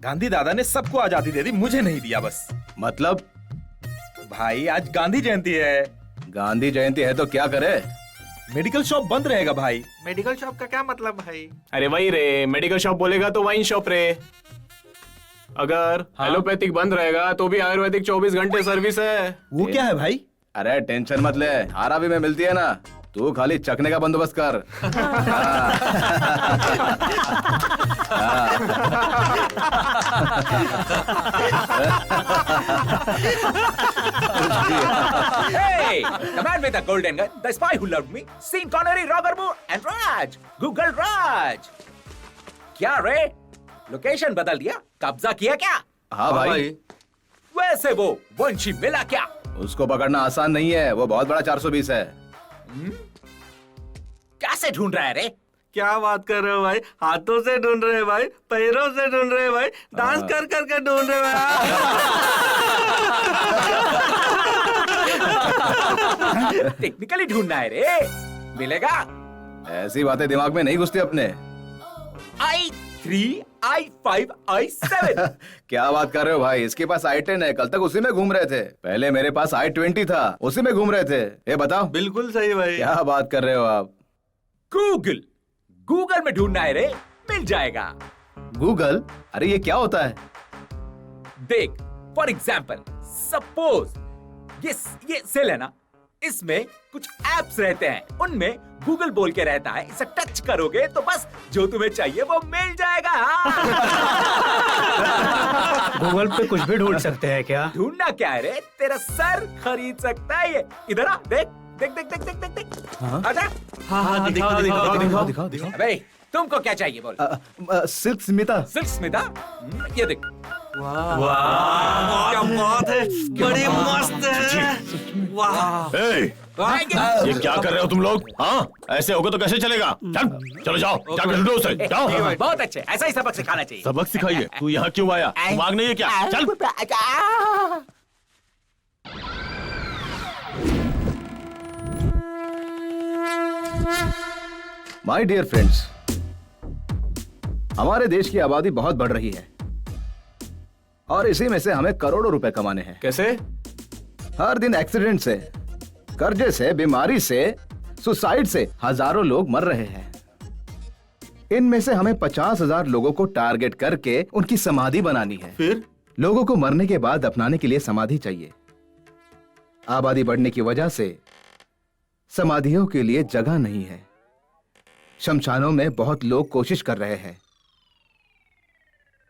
गांधी दादा ने सबको आजादी दे दी, मुझे नहीं दिया बस। मतलब? भाई आज गांधी जयंती है। गांधी जयंती है तो क्या करे? मेडिकल शॉप बंद रहेगा भाई। मेडिकल शॉप का क्या मतलब भाई? अरे वही रे, मेडिकल शॉप बोलेगा तो वाइन शॉप रे। अगर एलोपैथिक बंद रहेगा तो भी आयुर्वेदिक 24 घंटे सर्विस है। वो क्या है भाई? अरे टेंशन मत ले, धारा भी में मिलती है ना, तू खाली चखने का बंदोबस्त कर। Hey, the man with the golden gun, the spy who loved me, seen Connery, Roger Moore, and Raj. Google Raj. क्या रे? लोकेशन बदल दिया? कब्जा किया क्या? हाँ भाई। वैसे वो वंशी मिला क्या? उसको पकड़ना आसान नहीं है, वो बहुत बड़ा 420 है। कैसे ढूंढ रहा है रे? क्या बात कर रहे हो भाई? हाथों से ढूंढ रहे हैं भाई, पैरों से ढूंढ रहे हैं भाई, डांस कर करके ढूंढ रहे हैं। टेक्निकली ढूंढना है रे, मिलेगा। ऐसी बातें दिमाग में नहीं घुसती अपने। I3, I5, I7। क्या बात कर रहे हो भाई, इसके पास I10 है, कल तक उसी में घूम रहे थे। पहले मेरे पास I20 था, उसी में घूम रहे थे। ये बताओ। बिल्कुल सही भाई। क्या बात कर रहे हो आप? गूगल, गूगल में ढूंढना है रे, मिल जाएगा। गूगल? अरे ये क्या होता है? देख, फॉर एग्जाम्पल, सपोज ये सेल है ना, इसमें कुछ एप्स रहते हैं, उनमें गूगल बोल के रहता है। इसे टच करोगे तो बस जो तुम्हें चाहिए वो मिल जाएगा। गूगल पे कुछ भी ढूंढ सकते हैं क्या? ढूंढना क्या है रे, तेरा सर खरीद सकता है ये। इधर आ, देख देख देख देख देख देख देख। आजा। हाँ, दिखाओ। अबे तुमको क्या चाहिए बोल? सिल्क स्मिता। सिल्क स्मिता? ये देख। क्या बात है, बड़ी मस्त है। वाह। ये क्या कर रहे हो तुम लोग? हाँ, ऐसे होगा तो कैसे चलेगा? चलो जाओ, जाकर ढूंढो उसे। जाओ। बहुत अच्छे, ऐसा ही सबक सिखाना चाहिए। सबक सिखाइए? तू यहाँ क्यों आया? दिमाग नहीं है क्या? चल। माय डियर फ्रेंड्स, हमारे देश की आबादी बहुत बढ़ रही है और इसी में से हमें करोड़ों रुपए कमाने हैं। कैसे? हर दिन एक्सीडेंट से, कर्जे से, बीमारी से, सुसाइड से हजारों लोग मर रहे हैं। इनमें से हमें 50,000 लोगों को टारगेट करके उनकी समाधि बनानी है। फिर लोगों को मरने के बाद अपनाने के लिए समाधि चाहिए। आबादी बढ़ने की वजह से समाधियों के लिए जगह नहीं है। शमशानों में बहुत लोग कोशिश कर रहे हैं।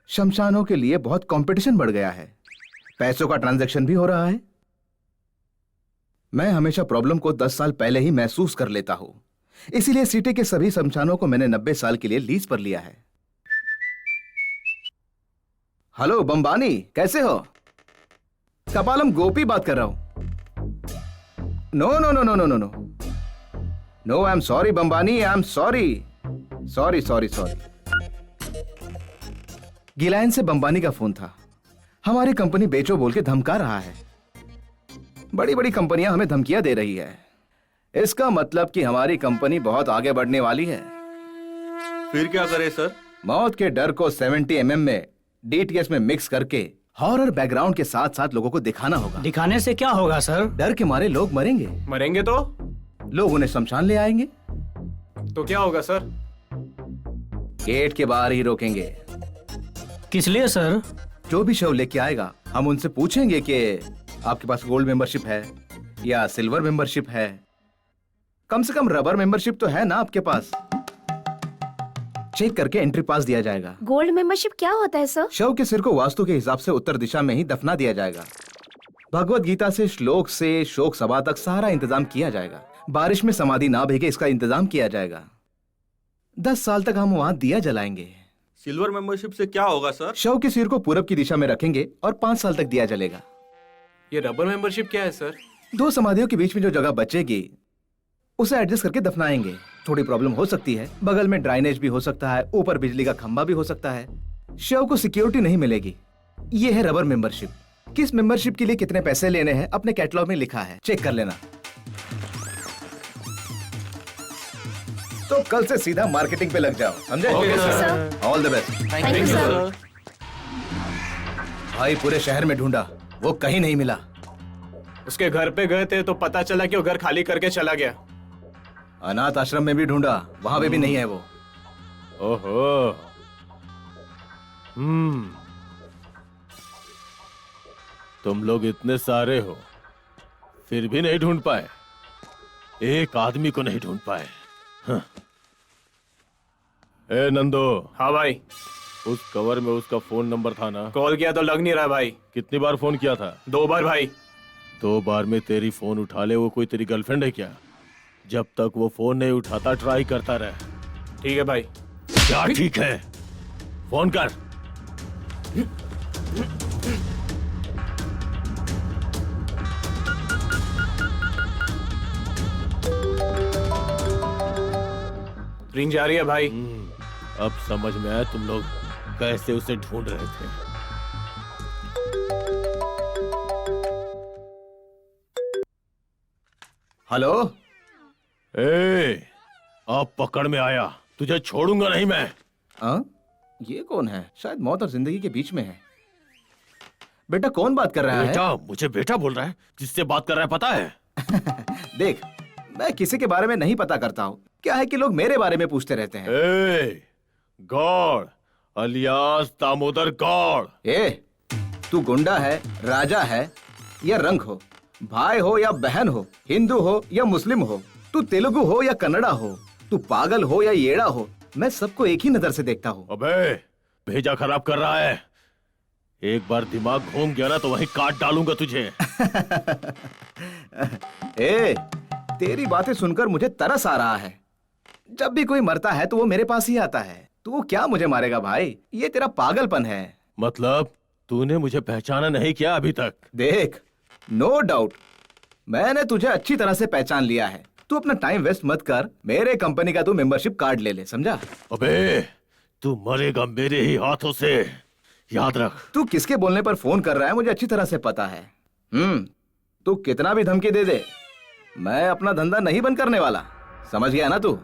शमशानों के लिए बहुत कंपटीशन बढ़ गया है। पैसों का ट्रांजैक्शन भी हो रहा है। मैं हमेशा प्रॉब्लम को 10 साल पहले ही महसूस कर लेता हूं। इसीलिए सिटी के सभी शमशानों को मैंने 90 साल के लिए लीज पर लिया है। हेलो बम्बानी, कैसे हो? कपालम गोपी बात कर रहा हूं। No no no no no no no no, I am sorry Bambani, I am sorry sorry sorry sorry. गिलायन से बम्बानी का फोन था। हमारी कंपनी बेचो बोल के धमका रहा है। बड़ी बड़ी कंपनियां हमें धमकियां दे रही है। इसका मतलब कि हमारी कंपनी बहुत आगे बढ़ने वाली है। फिर क्या करें सर? मौत के डर को 70 mm में DTS में मिक्स करके हॉरर बैकग्राउंड के साथ साथ लोगों को दिखाना होगा। दिखाने से क्या होगा सर? डर के मारे लोग मरेंगे। मरेंगे तो? लोग उन्हें शमशान ले आएंगे। तो क्या होगा सर? गेट के बाहर ही रोकेंगे। किस लिए सर? जो भी शव लेके आएगा हम उनसे पूछेंगे कि आपके पास गोल्ड मेंबरशिप है या सिल्वर मेंबरशिप है। कम से कम रबर मेंबरशिप तो है ना आपके पास। चेक करके एंट्री पास दिया जाएगा। गोल्ड मेंबरशिप क्या होता है सर? शव के सिर को वास्तु के हिसाब से उत्तर दिशा में ही दफना दिया जाएगा। भगवत गीता से श्लोक से शोक सभा तक सारा इंतजाम किया जाएगा। बारिश में समाधि ना भीगे इसका इंतजाम किया जाएगा। 10 साल तक हम वहाँ दिया जलाएंगे। सिल्वर मेंबरशिप से क्या होगा सर? शव के सिर को पूरब की दिशा में रखेंगे और 5 साल तक दिया जलेगा। ये रबर मेंबरशिप क्या है सर? 2 समाधियों के बीच में जो जगह बचेगी उसे एडजस्ट करके दफनाएंगे। थोड़ी प्रॉब्लम हो सकती है, बगल में ड्राइनेज भी हो सकता है, ऊपर बिजली का खंभा भी हो सकता है। शव को सिक्योरिटी नहीं मिलेगी। ये है रबर मेंबरशिप। किस मेंबरशिप के लिए कितने पैसे लेने हैं अपने कैटलॉग में लिखा है, चेक कर लेना। तो कल से सीधा मार्केटिंग पे लग जाओ, समझे? All the best. Thank you sir. भाई पूरे शहर में ढूंढा, वो कहीं नहीं मिला। उसके घर पे गए थे तो पता चला कि वो घर खाली करके चला गया। अनाथ आश्रम में भी ढूंढा, वहां पे भी नहीं है वो। ओहो। तुम लोग इतने सारे हो फिर भी नहीं ढूंढ पाए। एक आदमी को नहीं ढूंढ पाए। हाँ। ए नंदो। हाँ भाई। उस कवर में उसका फोन नंबर था ना? कॉल किया तो लग नहीं रहा भाई। कितनी बार फोन किया था? 2 बार भाई। 2 बार में तेरी फोन उठा ले, वो कोई तेरी गर्लफ्रेंड है क्या? जब तक वो फोन नहीं उठाता ट्राई करता रहे। ठीक है भाई। क्या ठीक है? फोन कर। रिंग जा रही है भाई। अब समझ में आया तुम लोग कैसे उसे ढूंढ रहे थे। हेलो। अब पकड़ में आया, तुझे छोड़ूंगा नहीं मैं। ये कौन है? शायद मौत और जिंदगी के बीच में है। बेटा कौन बात कर रहा बेटा, मुझे बेटा बोल रहा है? जिससे बात कर रहा है पता है? देख, मैं किसी के बारे में नहीं पता करता हूँ। क्या है कि लोग मेरे बारे में पूछते रहते हैं। गौड़ अलियास दामोदर गौड़। तू गुंडा है, राजा है या रंग हो, भाई हो या बहन हो, हिंदू हो या मुस्लिम हो, तू तेलुगु हो या कन्नड़ा हो, तू पागल हो या येड़ा हो, मैं सबको एक ही नजर से देखता हूँ। अबे भेजा खराब कर रहा है। एक बार दिमाग घूम गया ना तो वहीं काट डालूंगा तुझे। तेरी बातें सुनकर मुझे तरस आ रहा है। जब भी कोई मरता है तो वो मेरे पास ही आता है। तू क्या मुझे मारेगा भाई? ये तेरा पागलपन है। मतलब तूने मुझे पहचाना नहीं क्या अभी तक? देख, नो डाउट मैंने तुझे अच्छी तरह से पहचान लिया है। तू अपना टाइम वेस्ट मत कर, मेरे कंपनी का तू मेंबरशिप कार्ड ले ले, समझा? अबे तू मरेगा मेरे ही हाथों से, याद रख। तू किसके बोलने पर फोन कर रहा है मुझे अच्छी तरह से पता है। तू कितना भी धमकी दे दे, मैं अपना धंधा नहीं बंद करने वाला, समझ गया ना तू?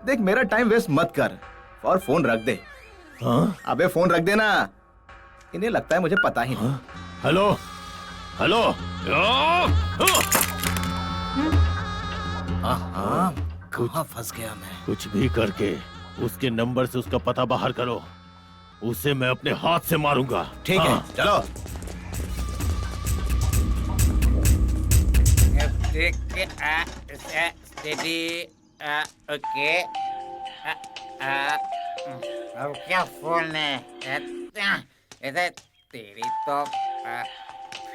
देख मेरा टाइम वेस्ट मत कर और फोन रख दे। हाँ? अबे फोन रख दे ना, इन्हें लगता है मुझे पता ही नहीं। Hello hello. कहाँ फंस गया मैं? कुछ भी करके उसके नंबर से उसका पता बाहर करो, उसे मैं अपने हाथ से मारूंगा। ठीक है, चलो। Steady, okay. अब क्या फोन है? इधर तेरी तो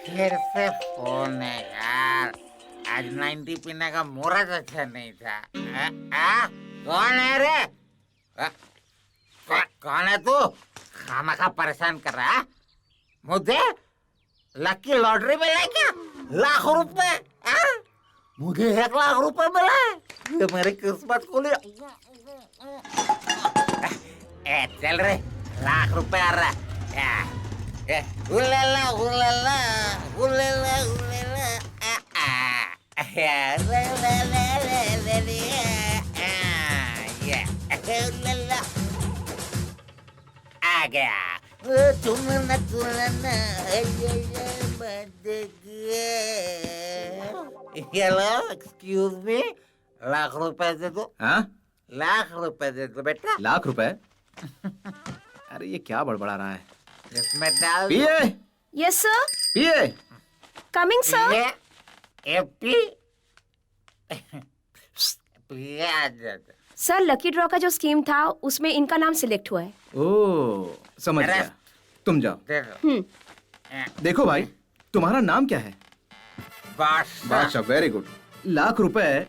फिर से फोन है यार। आज 90 पीने का मुहूर्त अच्छा नहीं था। कौन है रे? कौन है तू? खामखा परेशान कर रहा है मुझे? लकी लॉटरी मिला क्या? लाख रुपए? मुझे 1 लाख रुपए मिला है। ये मेरी किस्मत खुली। चल रे, लाख रुपए आ रहा है। उलेला उलेला उलेला उलेला आ गया। हेलो, एक्सक्यूज मी, लाख रुपए दे दो। हाँ? लाख रुपए दे दो बेटा। लाख रुपए? अरे ये क्या बड़बड़ा रहा है? इसमें डाल। पिए यस सर, पिए। Coming sir. FT sir, lucky draw का जो स्कीम था उसमें इनका नाम सिलेक्ट हुआ है। ओ, समझ गया। तुम जाओ। देखो भाई, तुम्हारा नाम क्या है? बादशाह। Very good. लाख रुपए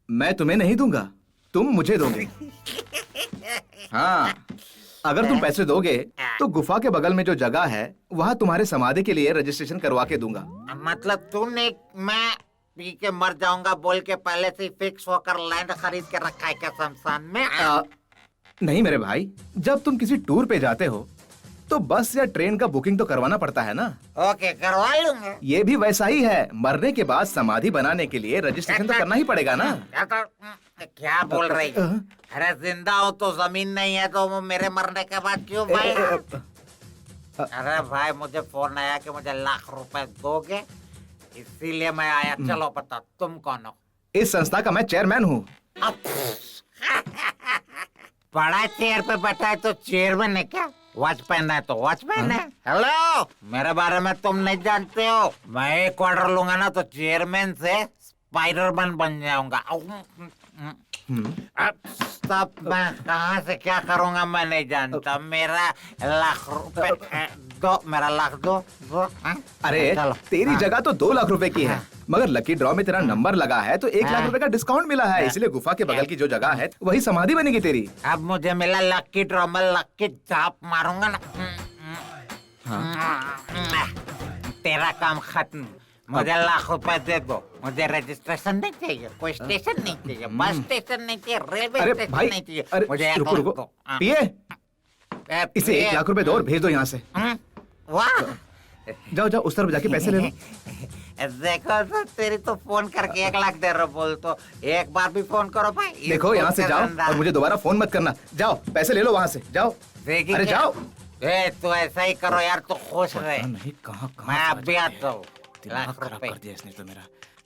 मैं तुम्हें नहीं दूंगा, तुम मुझे दोगे। हाँ, अगर तुम पैसे दोगे तो गुफा के बगल में जो जगह है वहाँ तुम्हारे समाधि के लिए रजिस्ट्रेशन करवा के दूंगा। मतलब तूने मैं पी के मर जाऊंगा बोल के पहले से फिक्स होकर लैंड खरीद के रखा है क्या शमशान में? नहीं मेरे भाई, जब तुम किसी टूर पे जाते हो तो बस या ट्रेन का बुकिंग तो करवाना पड़ता है ना। ओके, करवा लूंगा। ये भी वैसा ही है, मरने के बाद समाधि बनाने के लिए रजिस्ट्रेशन तो करना ही पड़ेगा ना। क्या बोल रही? अरे जिंदा हो तो जमीन नहीं है तो वो मेरे मरने के बाद क्यों भाई? अरे भाई, मुझे फोन आया कि मुझे लाख रुपए दोगे, इसीलिए मैं आया। चलो बता, तुम कौन हो? इस संस्था का मैं चेयरमैन हूँ। बड़ा चेयर पे बैठा है तो चेयरमैन है क्या? वॉचमैन है तो वॉचमैन है। हेलो, मेरे बारे में तुम नहीं जानते हो। मैं 1 ऑर्डर लूंगा ना तो चेयरमैन से स्पाइडरमैन बन जाऊंगा। अब सब मैं कहाँ से क्या करूंगा मैं नहीं जानता। मेरा लाख रुपए दो, मेरा लाख दो। अरे तेरी जगह तो 2 लाख रुपए की है, मगर लकी ड्रॉ में तेरा नंबर लगा है तो 1 लाख रुपए का डिस्काउंट मिला है, इसलिए गुफा के बगल की जो जगह है वही समाधि बनेगी तेरी। अब मुझे मिला लकी ड्रॉ, मैं लकी चाप मारूंगा ना। तेरा काम खत्म। मुझे लाख रुपए दे दो। मुझे रजिस्ट्रेशन नहीं चाहिए, कोई स्टेशन नहीं चाहिए, बस स्टेशन नहीं चाहिए, रेलवे स्टेशन नहीं चाहिए। मुझे रुको पिए, इसे 1 लाख रुपए दो और भेज दो यहाँ से। वाह, जाओ जाओ उस तरफ जाके पैसे ले लो। देखो तो तेरी तो फोन करके 1 लाख दे रहे बोल तो एक बार भी फोन करो भाई। देखो यहाँ से जाओ और मुझे दोबारा फोन मत करना। जाओ पैसे ले लो वहाँ से, जाओ। अरे जाओ। तो ऐसा ही करो यार, तो खुश रहे। नहीं, कहाँ मैं अब भी आता हूँ। दिमाग खराब कर दिया इसने तो मेरा।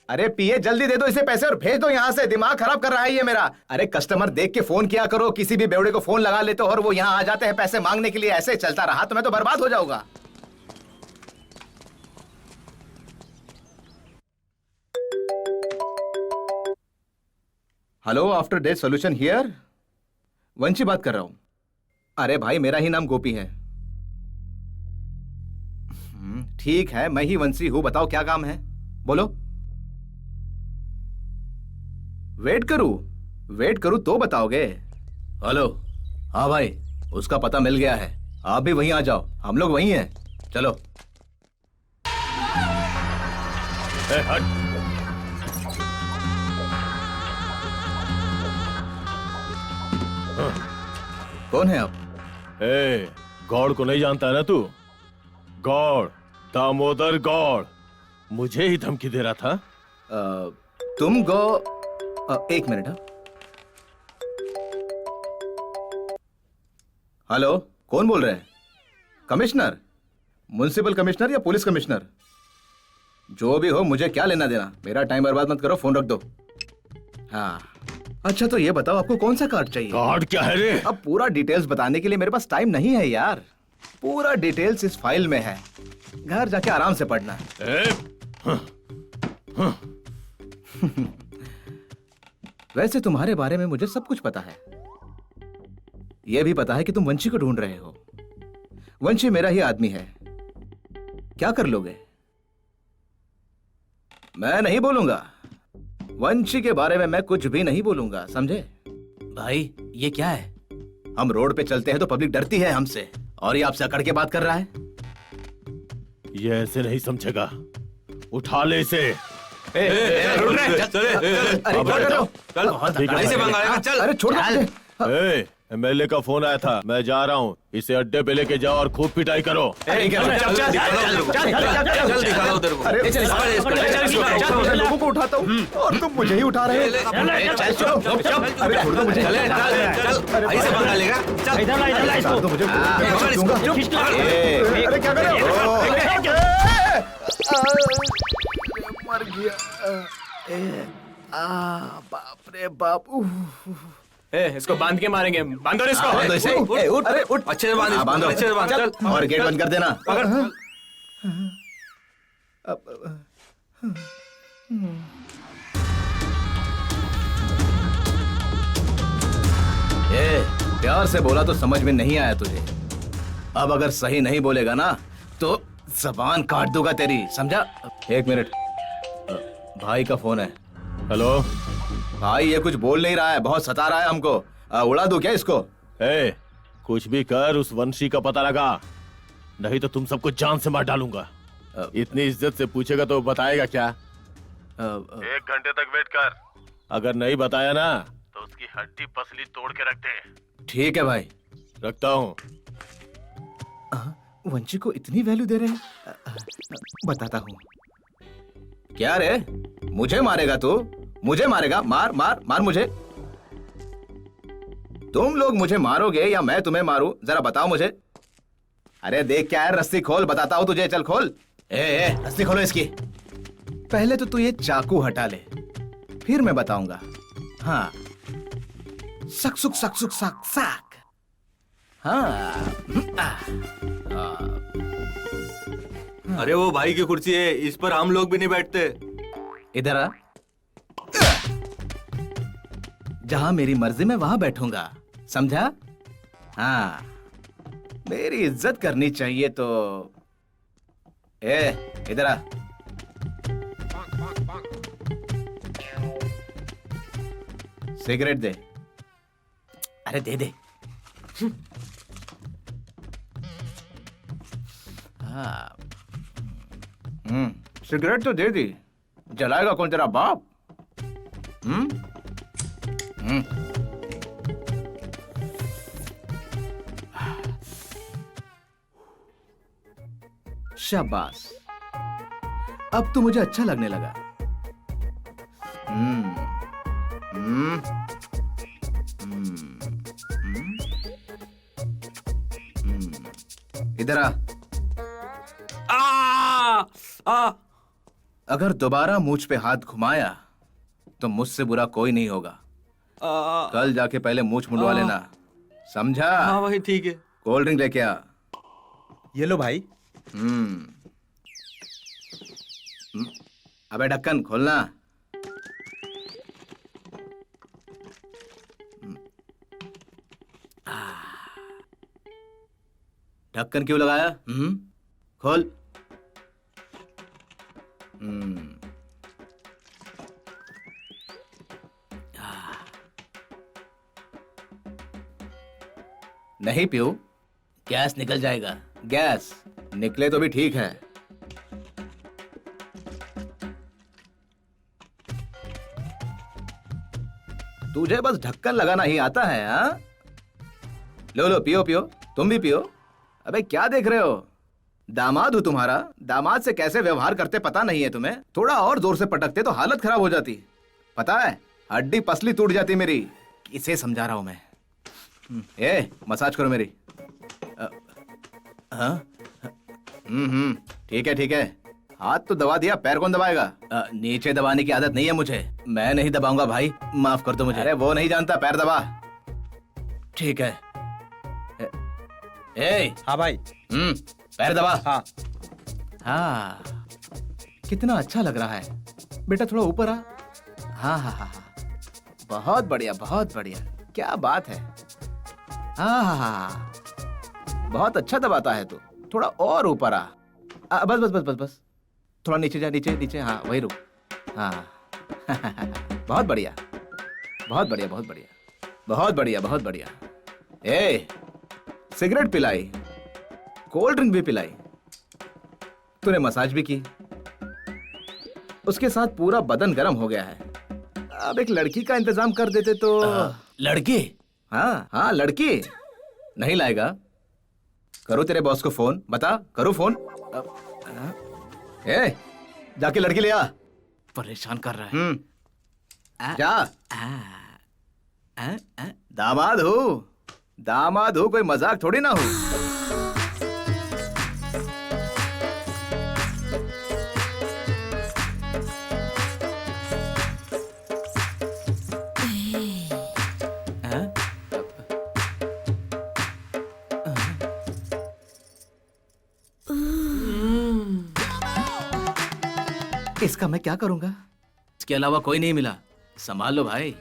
अरे पिए, जल्दी दे दो इसे पैसे और भेज दो यहाँ से, दिमाग खराब कर रहा है ये मेरा। अरे कस्टमर देख के फोन किया करो, किसी भी बेवड़े को फोन लगा लेते हो और वो यहाँ आ जाते हैं पैसे मांगने के लिए। ऐसे चलता रहा तो मैं तो बर्बाद हो जाऊंगा। Hello, after date solution here, Vamshi बात कर रहा हूं। अरे भाई, मेरा ही नाम गोपी है। ठीक है, मैं ही वंशी हूं, बताओ क्या काम है, बोलो। वेट करूं तो बताओगे? हेलो, हाँ भाई, उसका पता मिल गया है, आप भी वहीं आ जाओ, हम लोग वहीं हैं, चलो। हट। कौन है आप? गौड़ को नहीं जानता है ना तू? गौड़, दामोदर गौड़ मुझे ही धमकी दे रहा था। तुम एक मिनट। हेलो, कौन बोल रहे हैं? कमिश्नर? म्युनिसिपल कमिश्नर या पुलिस कमिश्नर? जो भी हो, मुझे क्या लेना देना। मेरा टाइम बर्बाद मत करो, फोन रख दो। हाँ, अच्छा तो ये बताओ आपको कौन सा कार्ड चाहिए? कार्ड क्या है रे? अब पूरा डिटेल्स बताने के लिए मेरे पास टाइम नहीं है यार। पूरा डिटेल्स इस फाइल में है, घर जाके आराम से पढ़ना। वैसे तुम्हारे बारे में मुझे सब कुछ पता है। यह भी पता है कि तुम वंशी को ढूंढ रहे हो। वंशी मेरा ही आदमी है। क्या कर लोगे? मैं नहीं बोलूंगा। वंशी के बारे में मैं कुछ भी नहीं बोलूंगा, समझे? भाई ये क्या है? हम रोड पे चलते हैं तो पब्लिक डरती है हमसे, और ये आपसे अकड़ के बात कर रहा है। ये ऐसे नहीं समझेगा। उठा ले इसे। अरे छोड़ दो। एमएलए का फोन आया था, मैं जा रहा हूँ। इसे अड्डे पे लेके जाओ और खूब पिटाई करो। लोगों को उठाता हूँ और तुम मुझे ही उठा रहे हो। अरे क्या कर रहे हो? मर गया। बाप रे बाप। इसको बांध के मारेंगे। बांधो इसको। अरे उठ, अच्छे से बांधो, अच्छे से बांध। चल, और गेट बंद कर देना। प्यार से बोला तो समझ में नहीं आया तुझे। अब अगर सही नहीं बोलेगा ना तो जबान काट दूंगा तेरी, समझा? एक मिनट, भाई का फोन है। हेलो भाई, ये कुछ बोल नहीं रहा है, बहुत सता रहा है हमको। उड़ा दूं क्या इसको? कुछ भी कर, उस वंशी का पता लगा, नहीं तो तुम सबको जान से मार डालूंगा। इतनी इज्जत से पूछेगा तो बताएगा क्या? 1 घंटे तक वेट कर। अगर नहीं बताया ना तो उसकी हड्डी पसली तोड़ के रख दे। ठीक है भाई, रखता हूँ। वंशी को इतनी वैल्यू दे रहे हैं। बताता हूँ। क्या रे, मुझे मारेगा तू? मुझे मारेगा? मार मार मार मुझे। तुम लोग मुझे मारोगे या मैं तुम्हें मारूं, जरा बताओ मुझे। अरे देख क्या है, रस्सी खोल, बताता हूं तुझे। चल खोल। रस्सी खोलो इसकी। पहले तो तू ये चाकू हटा ले, फिर मैं बताऊंगा। हाँ, सक सुक सक सुक सक सक। हाँ। अरे वो भाई की कुर्सी है, इस पर हम लोग भी नहीं बैठते। इधर आ। जहां मेरी मर्जी में वहां बैठूंगा, समझा? हाँ, मेरी इज्जत करनी चाहिए तो इधर आ। सिगरेट दे। अरे दे दे। हाँ, सिगरेट तो दे दी। जलाएगा कौन, तेरा बाप? शाबाश, अब तो मुझे अच्छा लगने लगा। इधर आ। अगर दोबारा मुझ पे हाथ घुमाया तो मुझसे बुरा कोई नहीं होगा। कल जाके पहले मूछ मुंडवा लेना, समझा? हाँ भाई ठीक है। कोल्ड ड्रिंक लेके आ। ये लो भाई। अबे ढक्कन खोलना। ढक्कन क्यों लगाया? खोल। नहीं पियो, गैस निकल जाएगा। गैस निकले तो भी ठीक है। तुझे बस ढक्कन लगाना ही आता है? हाँ, लो लो, पियो पियो, तुम भी पियो। अबे क्या देख रहे हो? दामाद हूं तुम्हारा, दामाद से कैसे व्यवहार करते पता नहीं है तुम्हें? थोड़ा और जोर से पटकते तो हालत खराब हो जाती, पता है? हड्डी पसली टूट जाती मेरी। इसे समझा रहा हूं मैं। मसाज करो मेरी। ठीक है ठीक है। हाथ तो दबा दिया, पैर कौन दबाएगा? नीचे दबाने की आदत नहीं है मुझे, मैं नहीं दबाऊंगा भाई, माफ कर दो मुझे। अरे वो नहीं जानता, पैर दबा। ठीक है। ए हाँ भाई। पैर दबा। हाँ हाँ, कितना अच्छा लग रहा है बेटा, थोड़ा ऊपर आ। हाँ हाँ हाँ, बहुत बढ़िया बहुत बढ़िया, क्या बात है। हाँ हाँ हाँ, बहुत अच्छा दबाता है तू, थोड़ा और ऊपर आ। बस बस बस बस बस, थोड़ा नीचे जा, नीचे नीचे, हाँ वही रुक। हाँ बहुत बढ़िया बहुत बढ़िया बहुत बढ़िया बहुत बढ़िया बहुत बढ़िया। ए सिगरेट पिलाई, कोल्ड ड्रिंक भी पिलाई, तूने मसाज भी की, उसके साथ पूरा बदन गर्म हो गया है। अब एक लड़की का इंतजाम कर देते तो। लड़की? हाँ हाँ लड़की। नहीं लाएगा? करो तेरे बॉस को फोन, बता, करो फोन। ए जाके लड़की ले आ। परेशान कर रहा है। जा। दामाद हो, दामाद हो, कोई मजाक थोड़ी ना हो। इसका मैं क्या करूंगा? इसके अलावा कोई नहीं मिला, संभाल लो भाई,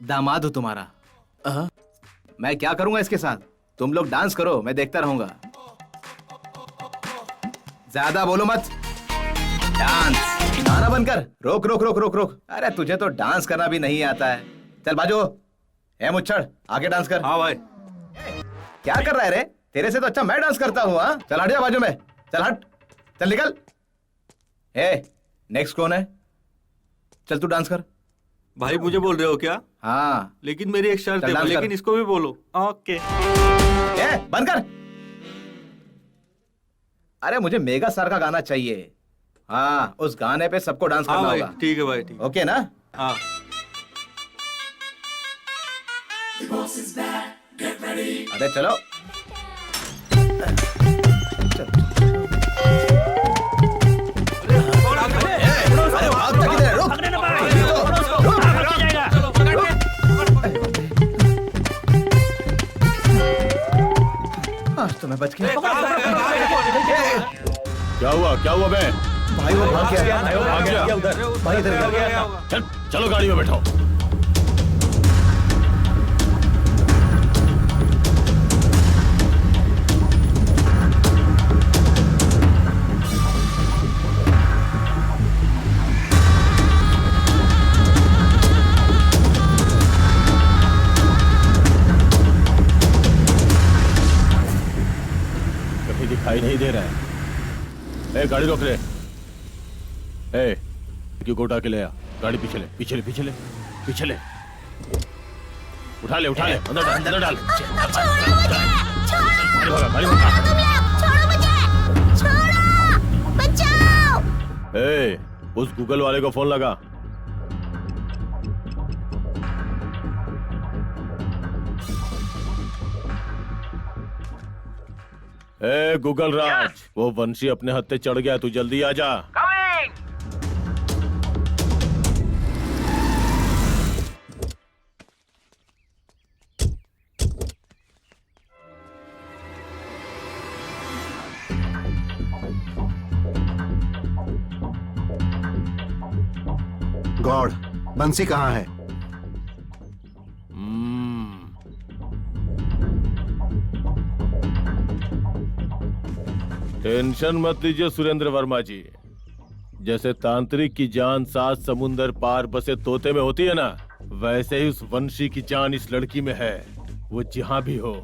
दामाद हो तुम्हारा। मैं क्या करूंगा इसके साथ? तुम लोग डांस करो, मैं देखता रहूंगा। ज्यादा बोलो मत। डांस गाना बंद कर। रोक रोक रोक रोक रोक। अरे तुझे तो डांस करना भी नहीं आता है। चल बाजो। ए मुच्छड़, आगे डांस कर। हाँ भाई। क्या कर रहा है रे? तेरे से तो अच्छा मैं डांस करता हूँ। हाँ चल हट जा बाजू में, चल हट, चल निकल। ए नेक्स्ट कौन है? चल तू डांस कर। भाई मुझे बोल रहे हो क्या? हाँ लेकिन मेरी एक शर्त चल है, डांस कर। लेकिन इसको भी बोलो। ओके। ए बंद कर। अरे मुझे मेगा स्टार का गाना चाहिए। हाँ उस गाने पे सबको डांस करना होगा। ठीक है भाई, ठीक। ओके ना? हाँ। अरे चलो। अरे भागता किधर है? रुक। आज तो मैं बच गया। क्या हुआ बे? भाई वो भाग गया। भाग गया उधर। भाई इधर गया। चलो गाड़ी में बैठो। कभी दिखाई नहीं दे रहा है। ए गाड़ी रोक ले। ए क्यों को उठा के ले आ। गाड़ी पीछे ले, पीछे ले, पीछे ले, पीछे ले। उठा ले, उठा ले, अंदर डाल, अंदर डाल। ए उस गूगल वाले को फोन लगा। ए गूगल राज, वो वंशी अपने हत्थे चढ़ गया, तू जल्दी आ जा। गॉड, बंसी कहाँ है? टेंशन मत लीजिए सुरेंद्र वर्मा जी। जैसे तांत्रिक की जान 7 समुंदर पार बसे तोते में होती है ना, वैसे ही उस वंशी की जान इस लड़की में है। वो जहां भी हो,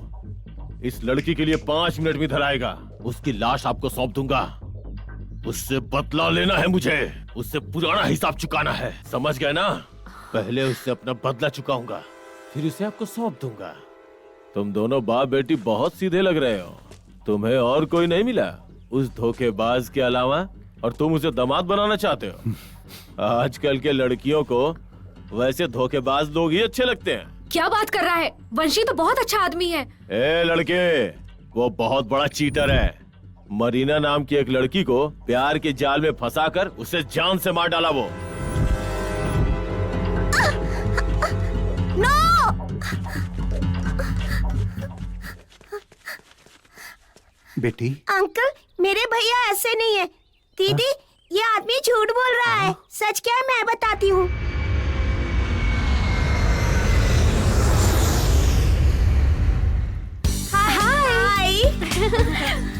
इस लड़की के लिए 5 मिनट में इधर आएगा। उसकी लाश आपको सौंप दूंगा। उससे बदला लेना है मुझे, उससे पुराना हिसाब चुकाना है, समझ गए ना? पहले उससे अपना बदला चुकाऊंगा, फिर उसे आपको सौंप दूंगा। तुम दोनों बाप बेटी बहुत सीधे लग रहे हो। तुम्हें और कोई नहीं मिला उस धोखेबाज के अलावा, और तुम उसे दामाद बनाना चाहते हो। आजकल के लड़कियों को वैसे धोखेबाज लोग ही अच्छे लगते हैं। क्या बात कर रहा है? वंशी तो बहुत अच्छा आदमी है। ए लड़के, वो बहुत बड़ा चीटर है। मरीना नाम की एक लड़की को प्यार के जाल में फंसाकर उसे जान से मार डाला वो। नो! बेटी, अंकल, मेरे भैया ऐसे नहीं है। दीदी, ये आदमी झूठ बोल रहा है। सच क्या है मैं बताती हूँ। हाय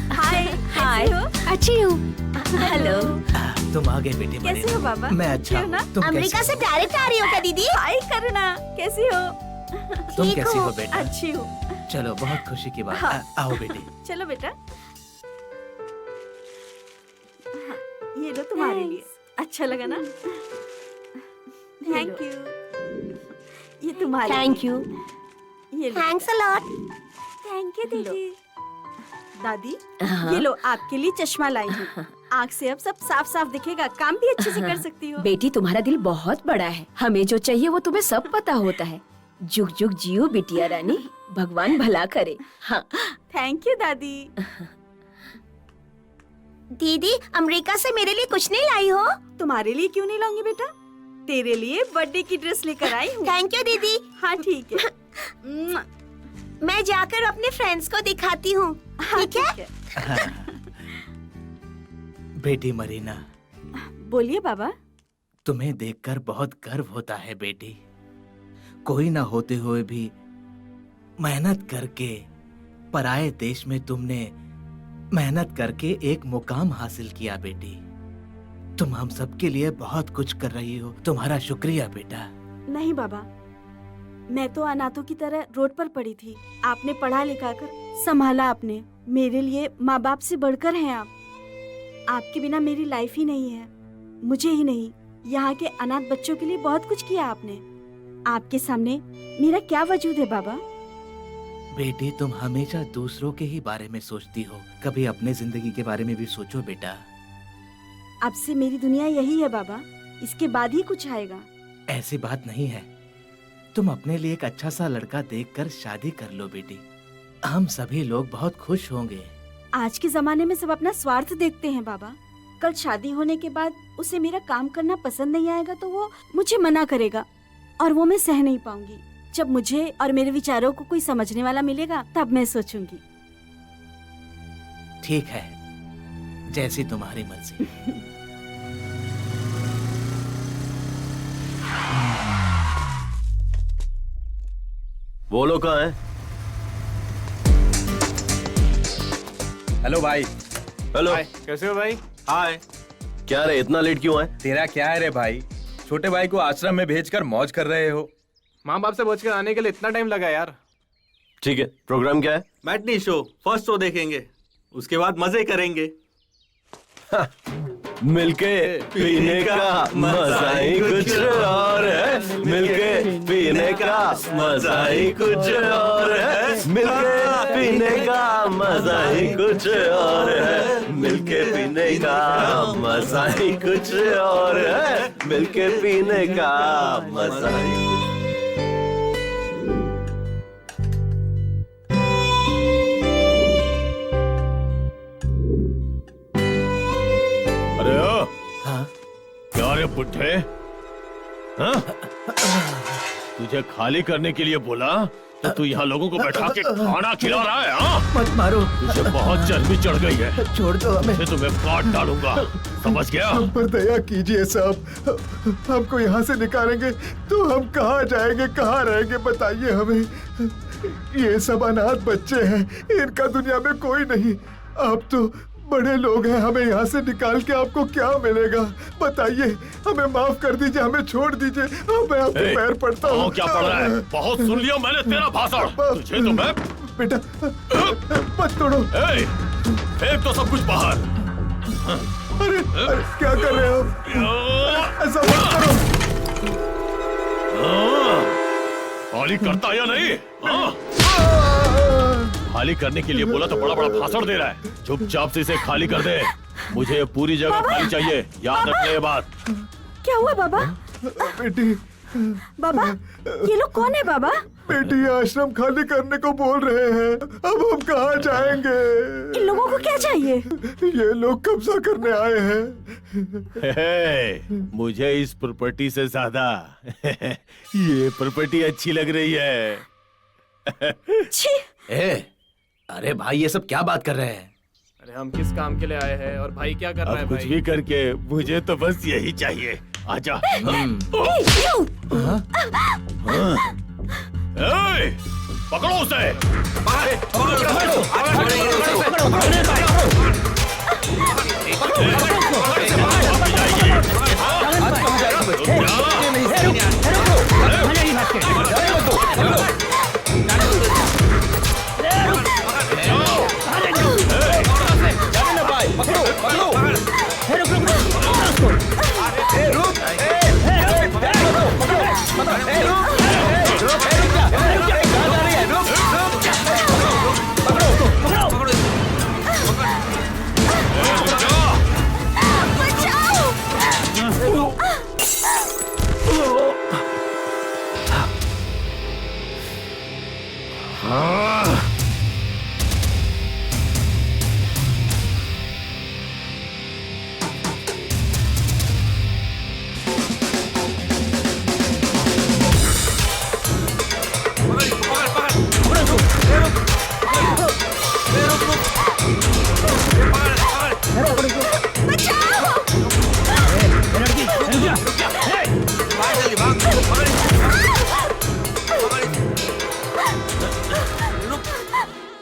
हाय हाय। अच्छी हूँ। हेलो। तुम आ गए बेटी मरीना। कैसे हो बाबा? मैं अच्छा अच्छे हो ना? हूँ। तुम अमेरिका कैसी से डायरेक्ट आ रही हो क्या दीदी? हाय करुणा, कैसी हो? तुम ठीक कैसी हूँ। हो बेटा? अच्छी हूँ। चलो, बहुत खुशी की बात। हाँ। आओ बेटी। चलो बेटा। हाँ, ये लो तुम्हारे लिए। अच्छा लगा ना? Thank you. ये तुम्हारे थैंक यू। ये लो। Thanks a lot. Thank you दीदी। दादी, ये लो आपके लिए चश्मा लाई हूँ। आँख से अब सब साफ साफ दिखेगा, काम भी अच्छे से कर सकती हो। बेटी, तुम्हारा दिल बहुत बड़ा है। हमें जो चाहिए वो तुम्हें सब पता होता है। जुग जुग जियो बिटिया रानी, भगवान भला करे। हाँ। थैंक यू दादी। दीदी, अमेरिका से मेरे लिए कुछ नहीं लाई हो? तुम्हारे लिए क्यों नहीं लाऊंगी बेटा? तेरे लिए बर्थडे की ड्रेस लेकर आई हूँ। थैंक यू दीदी। हाँ ठीक है। मैं जाकर अपने फ्रेंड्स को दिखाती हूँ। हाँ, ठीक है? बेटी मरीना, बोलिए बाबा। तुम्हें देखकर बहुत गर्व होता है बेटी। कोई ना होते हुए भी मेहनत करके पराये देश में तुमने मेहनत करके एक मुकाम हासिल किया बेटी। तुम हम सबके लिए बहुत कुछ कर रही हो। तुम्हारा शुक्रिया बेटा। नहीं बाबा, मैं तो अनाथों की तरह रोड पर पड़ी थी। आपने पढ़ा लिखा कर संभाला। आपने मेरे लिए माँ बाप से बढ़कर हैं आप। आपके बिना मेरी लाइफ ही नहीं है। मुझे ही नहीं, यहाँ के अनाथ बच्चों के लिए बहुत कुछ किया आपने। आपके सामने मेरा क्या वजूद है बाबा? बेटी, तुम हमेशा दूसरों के ही बारे में सोचती हो, कभी अपने जिंदगी के बारे में भी सोचो बेटा। अब से मेरी दुनिया यही है बाबा, इसके बाद ही कुछ आएगा। ऐसी बात नहीं है। तुम अपने लिए एक अच्छा सा लड़का देखकर शादी कर लो बेटी। हम सभी लोग बहुत खुश होंगे। आज के जमाने में सब अपना स्वार्थ देखते हैं बाबा। कल शादी होने के बाद उसे मेरा काम करना पसंद नहीं आएगा तो वो मुझे मना करेगा, और वो मैं सह नहीं पाऊंगी। जब मुझे और मेरे विचारों को कोई समझने वाला मिलेगा तब मैं सोचूंगी। ठीक है, जैसी तुम्हारी मर्जी। वो लोग कहाँ हैं? हेलो भाई। हेलो। हाय, कैसे हो भाई? हाय। क्या रे, इतना लेट क्यों आए? तेरा क्या है रे भाई? छोटे भाई को आश्रम में भेजकर मौज कर रहे हो। माँ बाप से बच कर आने के लिए इतना टाइम लगा यार। ठीक है, प्रोग्राम क्या है? मैटनी शो, फर्स्ट शो देखेंगे, उसके बाद मजे करेंगे। मिलके पीने का मजा ही कुछ और है। मिलके पीने का मजा ही कुछ और है। मिलके पीने का मजा ही कुछ और है। मिलके पीने का मजा ही कुछ और है। मिलके पीने का मजा ही। अरे ओ, हाँ? क्या रे पुट्ठे? हाँ? तुझे खाली करने के लिए बोला तो तू यहाँ लोगों को बैठा के खाना खिला रहा है? हाँ? मत मारो। तुझे बहुत चर्बी चढ़ गई है। छोड़ दो हमें। मैं तुम्हें काट डालूंगा, समझ गया? हम पर दया कीजिए साहब। हमको यहाँ से निकालेंगे तो हम कहाँ जाएंगे, कहाँ रहेंगे बताइए हमें। ये सब अनाथ बच्चे हैं, इनका दुनिया में कोई नहीं। आप तो बड़े लोग हैं, हमें यहाँ से निकाल के आपको क्या मिलेगा बताइए। हमें माफ कर दीजिए, हमें छोड़ दीजिए। मैं आपके पैर पड़ता हूँ। क्या पड़ रहा है? बहुत सुन लिया मैंने तेरा भाषण। तुझे तो मैं बेटा मत तोड़ो। फेंक तो सब कुछ बाहर। अरे क्या कर रहे हो? ऐसा मत करो। खाली करता या नहीं? खाली करने के लिए बोला तो बड़ा बड़ा भाषण दे रहा है। चुपचाप से इसे खाली कर दे। मुझे पूरी जगह खाली चाहिए, याद रखना ये बात। क्या हुआ बाबा? बेटी बाबा ये लोग कौन है बाबा? बेटी आश्रम खाली करने को बोल रहे हैं, अब हम कहाँ जाएंगे? इन लोगों को क्या चाहिए? ये लोग कब्जा करने आए हैं। मुझे इस प्रॉपर्टी से ज्यादा ये प्रॉपर्टी अच्छी लग रही है। छी! अरे भाई ये सब क्या बात कर रहे हैं? अरे हम किस काम के लिए आए हैं और भाई क्या कर रहा है अब कुछ भाई? भी करके मुझे तो बस यही चाहिए। आजा। पकड़ो उसे।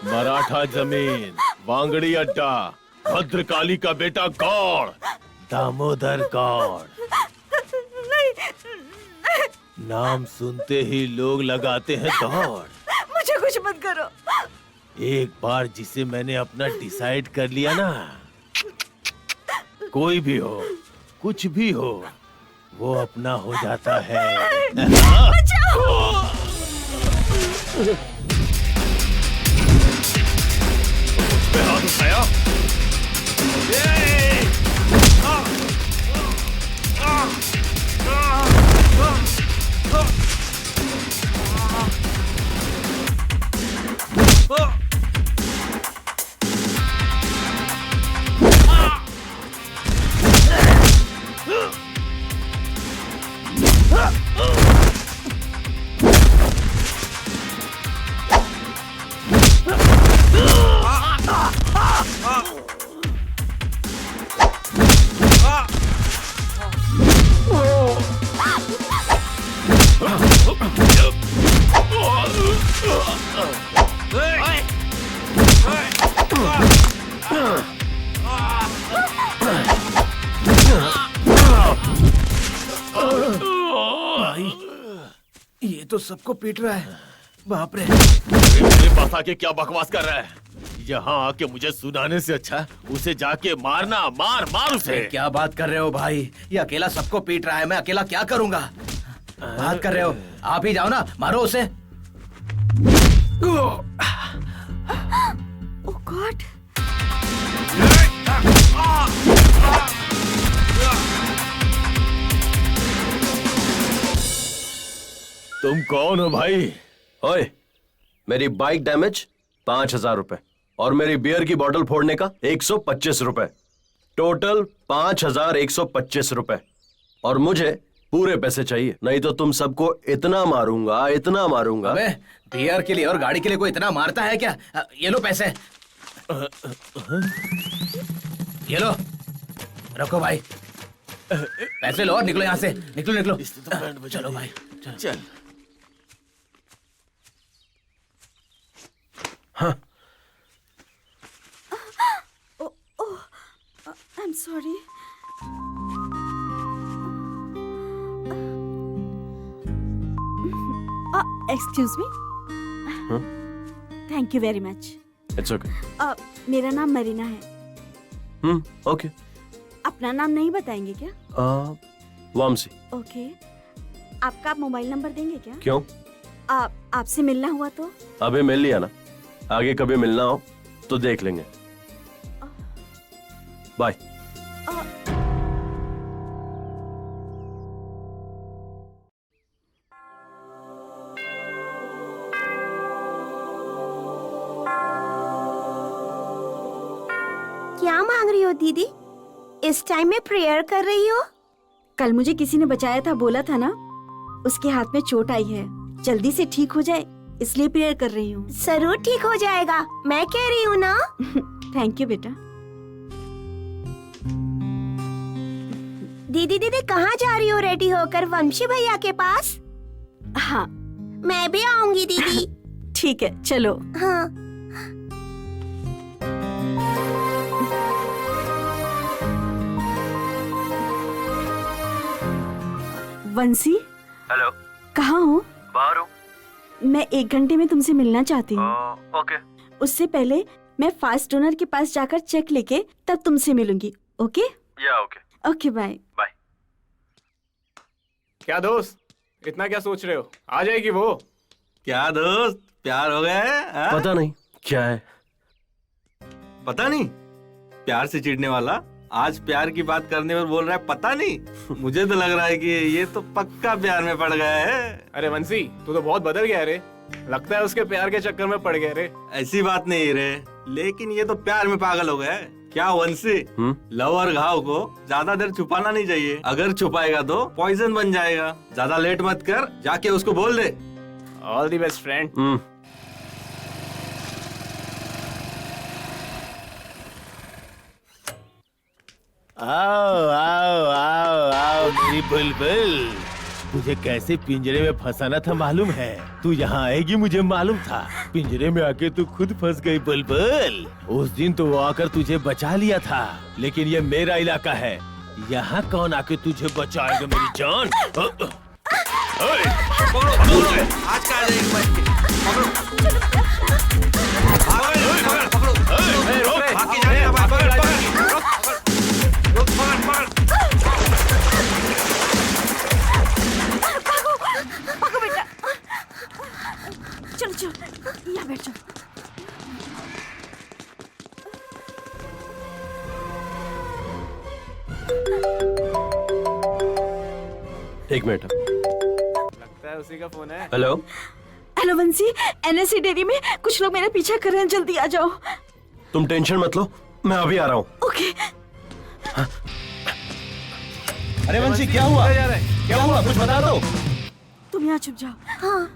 मराठा जमीन, वांगड़ी अड्डा, भद्रकाली का बेटा गौड़, दामोदर गौड़। नाम सुनते ही लोग लगाते हैं दौड़। मुझे कुछ मत करो। एक बार जिसे मैंने अपना डिसाइड कर लिया ना, कोई भी हो, कुछ भी हो, वो अपना हो जाता है। पे हाथ उठाया। ये तो सबको पीट रहा है। बाप रे। मेरे पास आके क्या बकवास कर रहा है? यहाँ आके मुझे सुनाने से अच्छा उसे जाके मारना, मार मार उसे। क्या बात कर रहे हो भाई? ये अकेला सबको पीट रहा है, मैं अकेला क्या करूंगा? बात कर रहे हो? आप ही जाओ ना, मारो उसे। ओह गॉड। तुम कौन हो भाई? ओए, मेरी बाइक डैमेज 5,000 रुपए और मेरी बियर की बोतल फोड़ने का 125 रुपए, टोटल 5,125 रुपए। और मुझे पूरे पैसे चाहिए, नहीं तो तुम सबको इतना मारूंगा, इतना मारूंगा। अबे, बियर के लिए और गाड़ी के लिए कोई इतना मारता है क्या? ये लो पैसे। ये लो, रखो भाई। पैसे लो और निकलो यहाँ से। निकलो निकलो। चलो भाई, चल। हाँ। आई am sorry. Excuse me. Thank you very much. It's okay. मेरा नाम मरीना है। ओके। अपना नाम नहीं बताएंगे क्या? वामसी। ओके। आपका मोबाइल नंबर देंगे क्या? क्यों? आपसे मिलना हुआ तो? अभी मिल लिया ना, आगे कभी मिलना हो तो देख लेंगे। बाय। क्या मांग रही हो दीदी? इस टाइम में प्रेयर कर रही हो? कल मुझे किसी ने बचाया था, बोला था ना, उसके हाथ में चोट आई है, जल्दी से ठीक हो जाए इसलिए प्रेयर कर रही हूँ। जरूर ठीक हो जाएगा, मैं कह रही हूँ ना। थैंक यू बेटा। दीदी दीदी कहाँ जा रही हो रेडी होकर? वंशी भैया के पास? हाँ मैं भी आऊंगी दीदी। ठीक है चलो। हाँ। वंशी, हेलो, कहाँ हो? बाहर हूँ। मैं 1 घंटे में तुमसे मिलना चाहती हूँ। ओके। उससे पहले मैं फास्ट डोनर के पास जाकर चेक लेके तब तुमसे मिलूंगी। ओके? या ओके। Okay bye. बाय। क्या दोस्त, इतना क्या सोच रहे हो? आ जाएगी वो। क्या दोस्त, प्यार हो गया है? हाँ? पता नहीं क्या है। पता नहीं, प्यार से चिढ़ने वाला आज प्यार की बात करने पर बोल रहा है पता नहीं। मुझे तो लग रहा है कि ये तो पक्का प्यार में पड़ गया है। अरे वंशी, तू तो बहुत बदल गया रे। लगता है उसके प्यार के चक्कर में पड़ गया रे। ऐसी बात नहीं रे, लेकिन ये तो प्यार में पागल हो गया है। क्या वंशी, लव और घाव को ज्यादा देर छुपाना नहीं चाहिए। अगर छुपाएगा तो पॉइजन बन जाएगा। ज्यादा लेट मत कर, जाके उसको बोल दे। All the best friend. आओ आओ आओ आओ मेरी बुलबुल, तुझे कैसे पिंजरे में फंसाना था मालूम है? तू यहाँ आएगी मुझे मालूम था। पिंजरे में आके तू खुद फंस गई बुलबुल। उस दिन तो वो आकर तुझे बचा लिया था, लेकिन ये मेरा इलाका है, यहाँ कौन आके तुझे बचाएगा मेरी जान? आज का एक बच के भागो बेटा, चलो चलो यहाँ बैठ जाओ। एक मिनट। लगता है उसी का फोन है। हेलो। हेलो वंशी, NSC डेयरी में कुछ लोग मेरा पीछा कर रहे हैं, जल्दी आ जाओ। तुम टेंशन मत लो, मैं अभी आ रहा हूँ। ओके। अरे वंशी क्या हुआ? क्या हुआ कुछ बता दो। तुम यहाँ छुप जाओ। हाँ।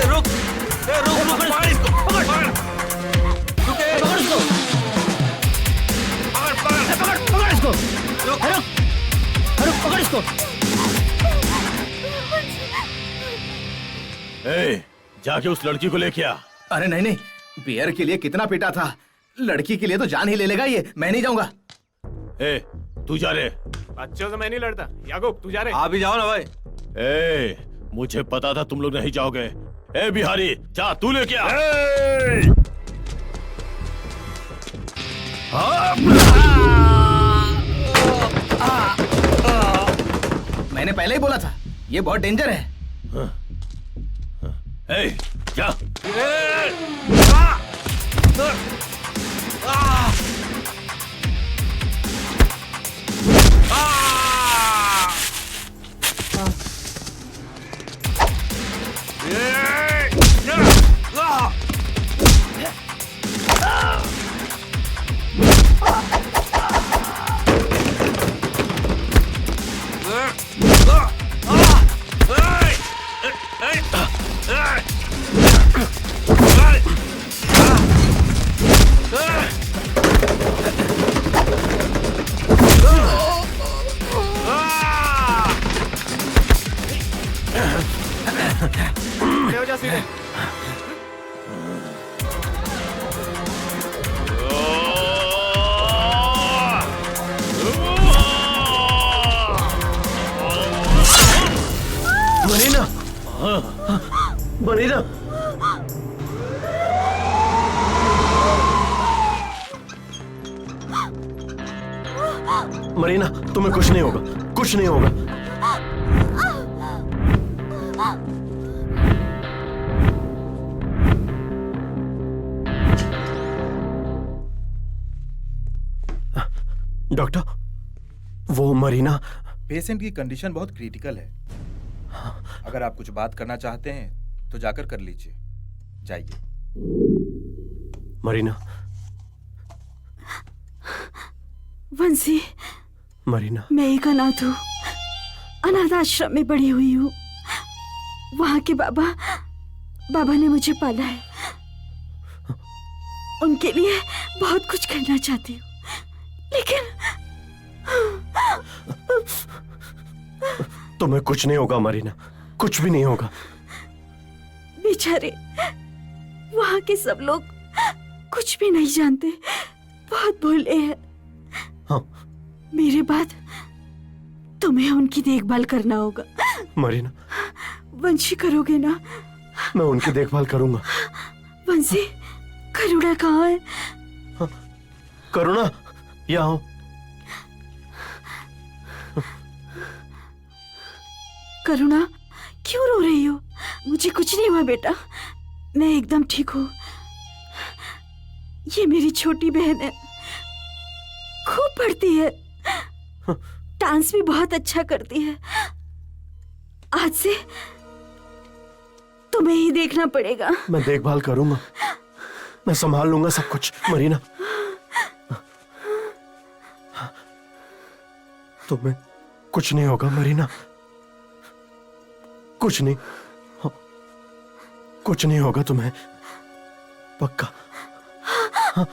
रुक, पकड़ इसको, पकड़, पकड़ इसको, पकड़ इसको। पकड़ इसको। ए, जाके उस लड़की को लेके आ। अरे नहीं नहीं, बियर के लिए कितना पीटा था, लड़की के लिए तो जान ही ले लेगा ये। मैं नहीं जाऊंगा। ए, तू जा रे। बच्चों से मैं नहीं लड़ता। याकूब तू जा रे। आप भी जाओ ना भाई। ए, मुझे पता था तुम लोग नहीं जाओगे। ए बिहारी, जा तू लेके आ। मैंने पहले ही बोला था, ये बहुत डेंजर है। ए, जा। खड़े हो जा सीधे। मरीना, मरीना। मरीना, तुम्हें कुछ नहीं होगा, कुछ नहीं होगा। डॉक्टर, वो मरीना। पेशेंट की कंडीशन बहुत क्रिटिकल है। अगर आप कुछ बात करना चाहते हैं तो जाकर कर लीजिए, जाइए। मरीना, वंशी, मरीना, मैं एक अनाथ हूँ, अनाथ आश्रम में बड़ी हुई हूँ। वहाँ के बाबा ने मुझे पाला है। उनके लिए बहुत कुछ करना चाहती हूँ, लेकिन तुम्हें कुछ नहीं होगा मरीना, कुछ भी नहीं होगा। बेचारे वहाँ के सब लोग कुछ भी नहीं जानते, बहुत भोले हैं। हाँ। मेरे बाद तुम्हें उनकी देखभाल करना होगा। मरीना, वंशी करोगे ना? मैं उनकी देखभाल करूंगा। वंशी, करुणा कहाँ है? हाँ, करुणा, यहाँ हो। करुणा, क्यों रो रही हो? मुझे कुछ नहीं हुआ बेटा, मैं एकदम ठीक हूँ। ये मेरी छोटी बहन है, खूब पढ़ती है, डांस भी बहुत अच्छा करती है। आज से तुम्हें ही देखना पड़ेगा। मैं देखभाल करूंगा, मैं संभाल लूंगा सब कुछ मरीना। तुम्हें कुछ नहीं होगा मरीना, कुछ नहीं, कुछ नहीं होगा तुम्हें, पक्का। हाँ।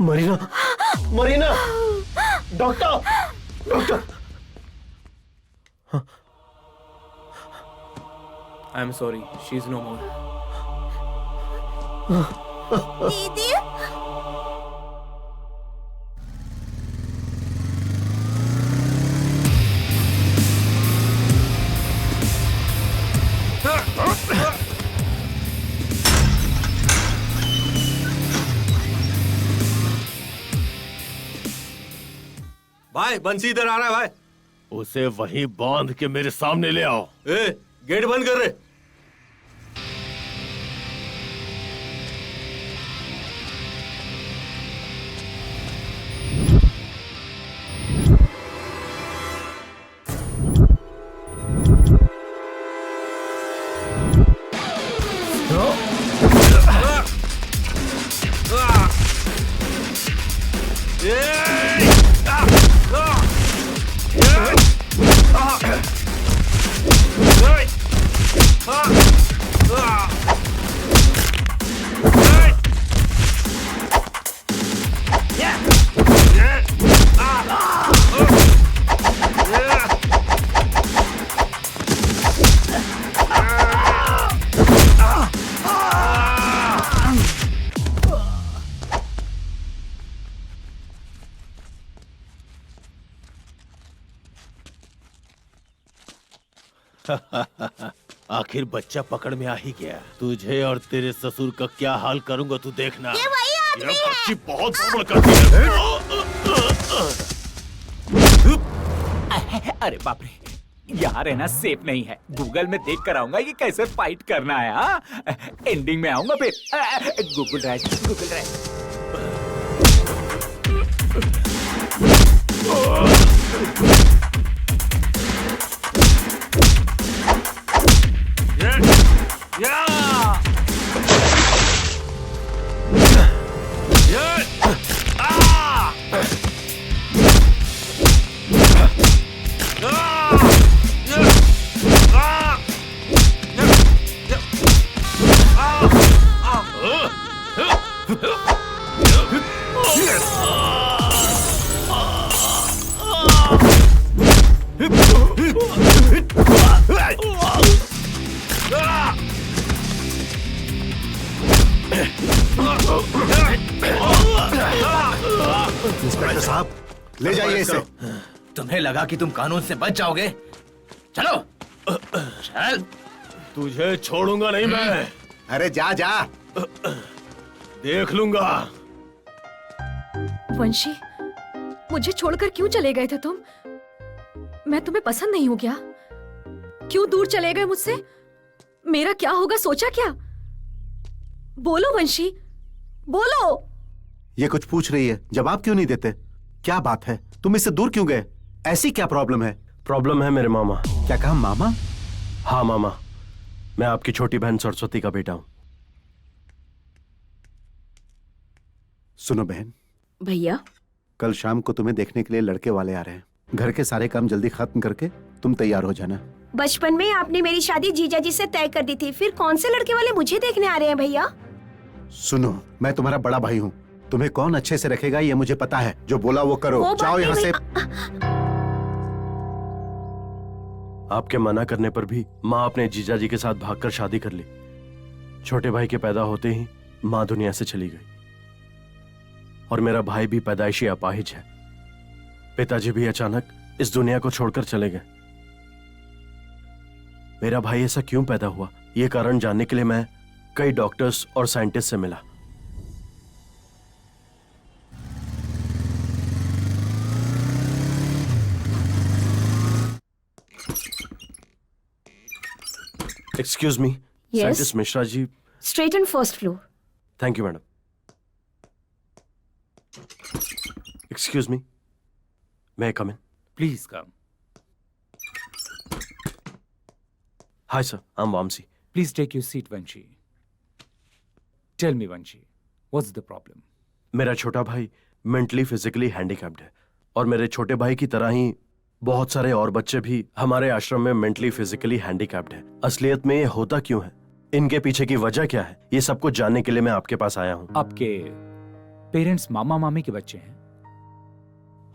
Marina, Marina, doctor, doctor. I am sorry, she is no more. दीदी, भाई बंसी इधर आ रहा है भाई। उसे वहीं बांध के मेरे सामने ले आओ। ए, गेट बंद कर रहे। आखिर बच्चा पकड़ में आ ही गया। तुझे और तेरे ससुर का क्या हाल करूंगा तू देखना। ये वही आदमी ये है। बच्ची बहुत बड़बड़ करती है। अरे बाप रे, यहाँ रहना सेफ नहीं है। गूगल में देख कर आऊंगा ये कैसे फाइट करना है। हाँ, एंडिंग में आऊंगा फिर। Google drive, Google drive. Inspector साहब, ले जाइए इसे। तुम्हें लगा कि तुम कानून से बच जाओगे? चलो, चल। तुझे छोड़ूंगा नहीं मैं। अरे जा जा। देख लूंगा। वंशी, मुझे छोड़कर क्यों चले गए थे तुम? मैं तुम्हें पसंद नहीं हूं क्या? क्यों दूर चले गए मुझसे? मेरा क्या होगा सोचा क्या? बोलो वंशी, बोलो। ये कुछ पूछ रही है, जवाब क्यों नहीं देते? क्या बात है, तुम इससे दूर क्यों गए? ऐसी क्या प्रॉब्लम है? प्रॉब्लम है मेरे मामा। क्या कहा मामा? हाँ मामा, मैं आपकी छोटी बहन सरस्वती का बेटा हूं। सुनो बहन, भैया, कल शाम को तुम्हें देखने के लिए लड़के वाले आ रहे हैं। घर के सारे काम जल्दी खत्म करके तुम तैयार हो जाना। बचपन में आपने मेरी शादी जीजा जी से तय कर दी थी, फिर कौन से लड़के वाले मुझे देखने आ रहे हैं भैया? सुनो, मैं तुम्हारा बड़ा भाई हूँ, तुम्हें कौन अच्छे से रखेगा ये मुझे पता है। जो बोला वो करो, वो बात जाओ नहीं यहाँ से। आपके मना करने पर भी माँ अपने जीजा जी के साथ भागकर शादी कर ली। छोटे भाई के पैदा होते ही माँ दुनिया से चली गई और मेरा भाई भी पैदाइशी अपाहिज है। पिताजी भी अचानक इस दुनिया को छोड़कर चले गए। मेरा भाई ऐसा क्यों पैदा हुआ, ये कारण जानने के लिए मैं कई डॉक्टर्स और साइंटिस्ट से मिला। Excuse me, scientist Mishra ji. Straight and first floor. Thank you madam. Excuse me, may I come in? Please come. Hi sir, I'm Vamsi. Please take your seat, Vanshi. Tell me, Vanshi, what's the problem? मेरा छोटा भाई mentally physically handicapped है और मेरे छोटे भाई की तरह ही बहुत सारे और बच्चे भी हमारे आश्रम में मेंटली फिजिकली हैंडीकैप्ड हैं। असलियत में ये होता क्यों है, इनके पीछे की वजह क्या है, ये सब कुछ जानने के लिए मैं आपके पास आया हूँ। आपके पेरेंट्स मामा मामी के बच्चे हैं?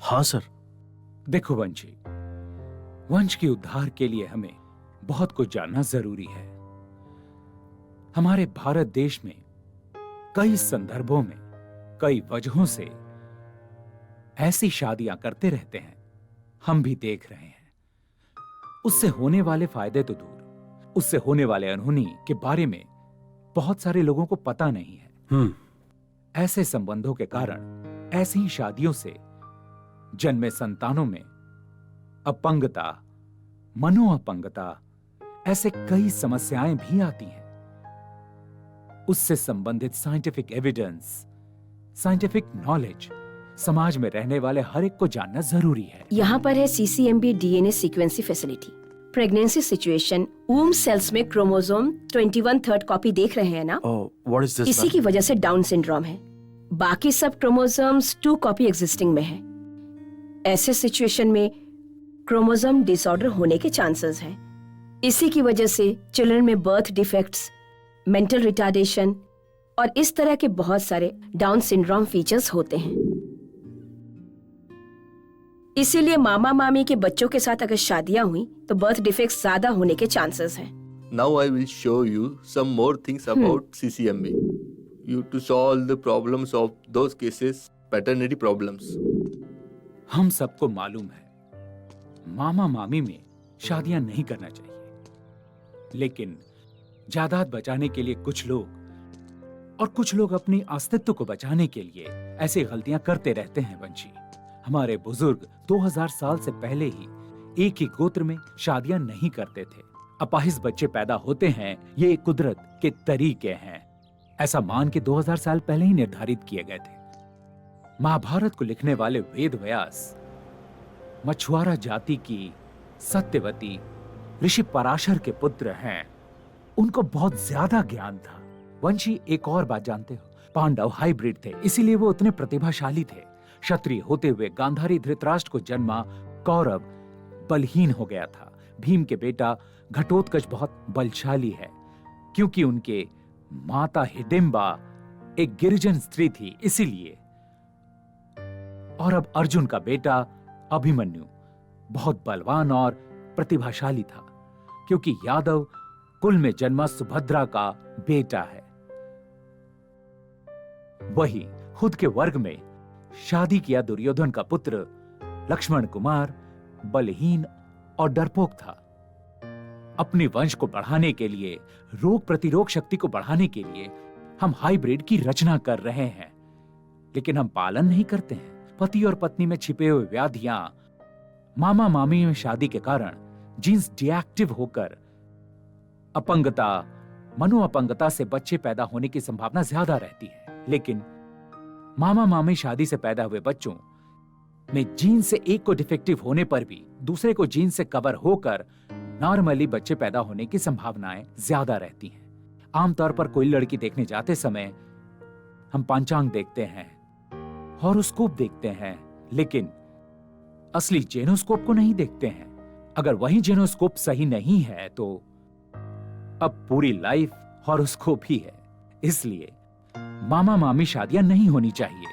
हाँ सर। देखो वंशी, वंश के उद्धार के लिए हमें बहुत कुछ जानना जरूरी है। हमारे भारत देश में कई संदर्भों में कई वजहों से ऐसी शादियां करते रहते हैं, हम भी देख रहे हैं। उससे होने वाले फायदे तो दूर, उससे होने वाले अनहोनी के बारे में बहुत सारे लोगों को पता नहीं है। ऐसे संबंधों के कारण ऐसी ही शादियों से जन्मे संतानों में अपंगता, मनोअपंगता, ऐसे कई समस्याएं भी आती हैं। उससे संबंधित साइंटिफिक एविडेंस, साइंटिफिक नॉलेज समाज में रहने वाले हर एक को जानना जरूरी है। यहाँ पर है CCMB DNA sequencing facility. Pregnancy situation, womb cells में क्रोमोसोम 21 थर्ड कॉपी देख रहे हैं ना? What is this, इसी की वजह से डाउन सिंड्रोम है। बाकी सब क्रोमोसोम्स 2 कॉपी एग्जिस्टिंग में है। ऐसे सिचुएशन में क्रोमोसोम डिसऑर्डर होने के चांसेस हैं। इसी की वजह से चिल्ड्रन में बर्थ डिफेक्ट्स, मेंटल रिटार्डेशन और इस तरह के बहुत सारे डाउन सिंड्रोम फीचर्स होते हैं। इसीलिए मामा मामी के बच्चों के साथ अगर शादियां हुई तो बर्थ डिफेक्ट्स ज्यादा होने के चांसेस हैं। Now I will show you some more things about CCMB. You to solve the problems of those cases, paternity problems. हम सबको मालूम है मामा मामी में शादियां नहीं करना चाहिए, लेकिन जायदाद बचाने के लिए कुछ लोग और कुछ लोग अपनी अस्तित्व को बचाने के लिए ऐसी गलतियां करते रहते हैं। वंशी, हमारे बुजुर्ग 2000 साल से पहले ही एक ही गोत्र में शादियां नहीं करते थे। अपाहिज बच्चे पैदा होते हैं, ये कुदरत के तरीके हैं। ऐसा मान के 2000 साल पहले ही निर्धारित किए गए थे। महाभारत को लिखने वाले वेद व्यास मछुआरा जाति की सत्यवती ऋषि पराशर के पुत्र हैं। उनको बहुत ज्यादा ज्ञान था। वंशी, एक और बात जानते हो, पांडव हाइब्रिड थे, इसीलिए वो उतने प्रतिभाशाली थे। क्षत्रिय होते हुए गांधारी धृतराष्ट्र को जन्मा कौरव बलहीन हो गया था। भीम के बेटा घटोत्कच बहुत बलशाली है, क्योंकि उनके माता हिडिंबा एक गिरिजन स्त्री थी, इसीलिए। और अब अर्जुन का बेटा अभिमन्यु बहुत बलवान और प्रतिभाशाली था, क्योंकि यादव कुल में जन्मा सुभद्रा का बेटा है। वही खुद के वर्ग में शादी किया दुर्योधन का पुत्र लक्ष्मण कुमार बलहीन और डरपोक था। अपनी वंश को बढ़ाने के लिए, रोग प्रतिरोध शक्ति को बढ़ाने के लिए हम हाइब्रिड की रचना कर रहे हैं, लेकिन हम पालन नहीं करते हैं। पति और पत्नी में छिपे हुए व्याधियां, मामा मामी में शादी के कारण जीन्स डीएक्टिव होकर अपंगता, मनोअपंगता से बच्चे पैदा होने की संभावना ज्यादा रहती है। लेकिन मामा मामी शादी से पैदा हुए बच्चों में जीन से एक को डिफेक्टिव होने पर भी दूसरे को जीन से कवर होकर नॉर्मली बच्चे पैदा होने की संभावनाएं ज्यादा रहती हैं। आमतौर पर कोई लड़की देखने जाते समय हम पंचांग देखते हैं, हॉरोस्कोप देखते हैं, लेकिन असली जेनोस्कोप को नहीं देखते हैं। अगर वही जेनोस्कोप सही नहीं है तो अब पूरी लाइफ हॉरोस्कोप ही है। इसलिए मामा मामी शादियां नहीं होनी चाहिए,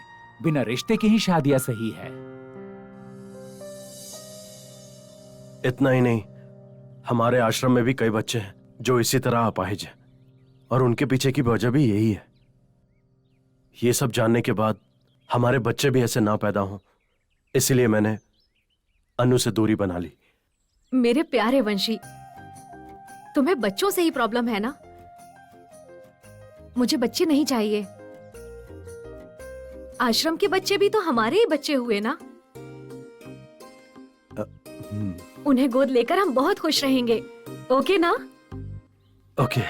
बिना रिश्ते की ही शादियां सही है। इतना ही नहीं, हमारे आश्रम में भी कई बच्चे हैं जो इसी तरह अपाहिज हैं, और उनके पीछे की वजह भी यही है। ये सब जानने के बाद हमारे बच्चे भी ऐसे ना पैदा हों, इसलिए मैंने अनु से दूरी बना ली। मेरे प्यारे वंशी, तुम्हें बच्चों से ही प्रॉब्लम है ना? मुझे बच्चे नहीं चाहिए। आश्रम के बच्चे भी तो हमारे ही बच्चे हुए ना। उन्हें गोद लेकर हम बहुत खुश रहेंगे, ओके ना? ओके।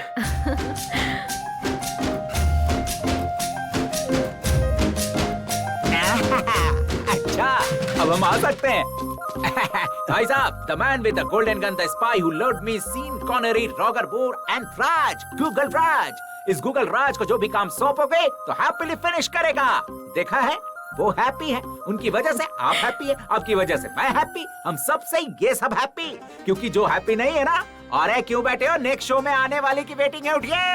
अच्छा, अब हम आ सकते हैं। भाई साहब, the man with the golden gun, the spy who lured me, Sean Connery, Roger Moore and Raj, Google Raj। इस गूगल राज को जो भी काम सौंपोगे तो हैप्पीली फिनिश करेगा। देखा है, वो हैप्पी है, उनकी वजह से आप हैप्पी है, आपकी वजह से मैं हैप्पी, हम सब से ये सब हैप्पी। क्योंकि जो हैप्पी नहीं है ना, अरे क्यों बैठे हो, नेक्स्ट शो में आने वाली की वेटिंग है, उठिए।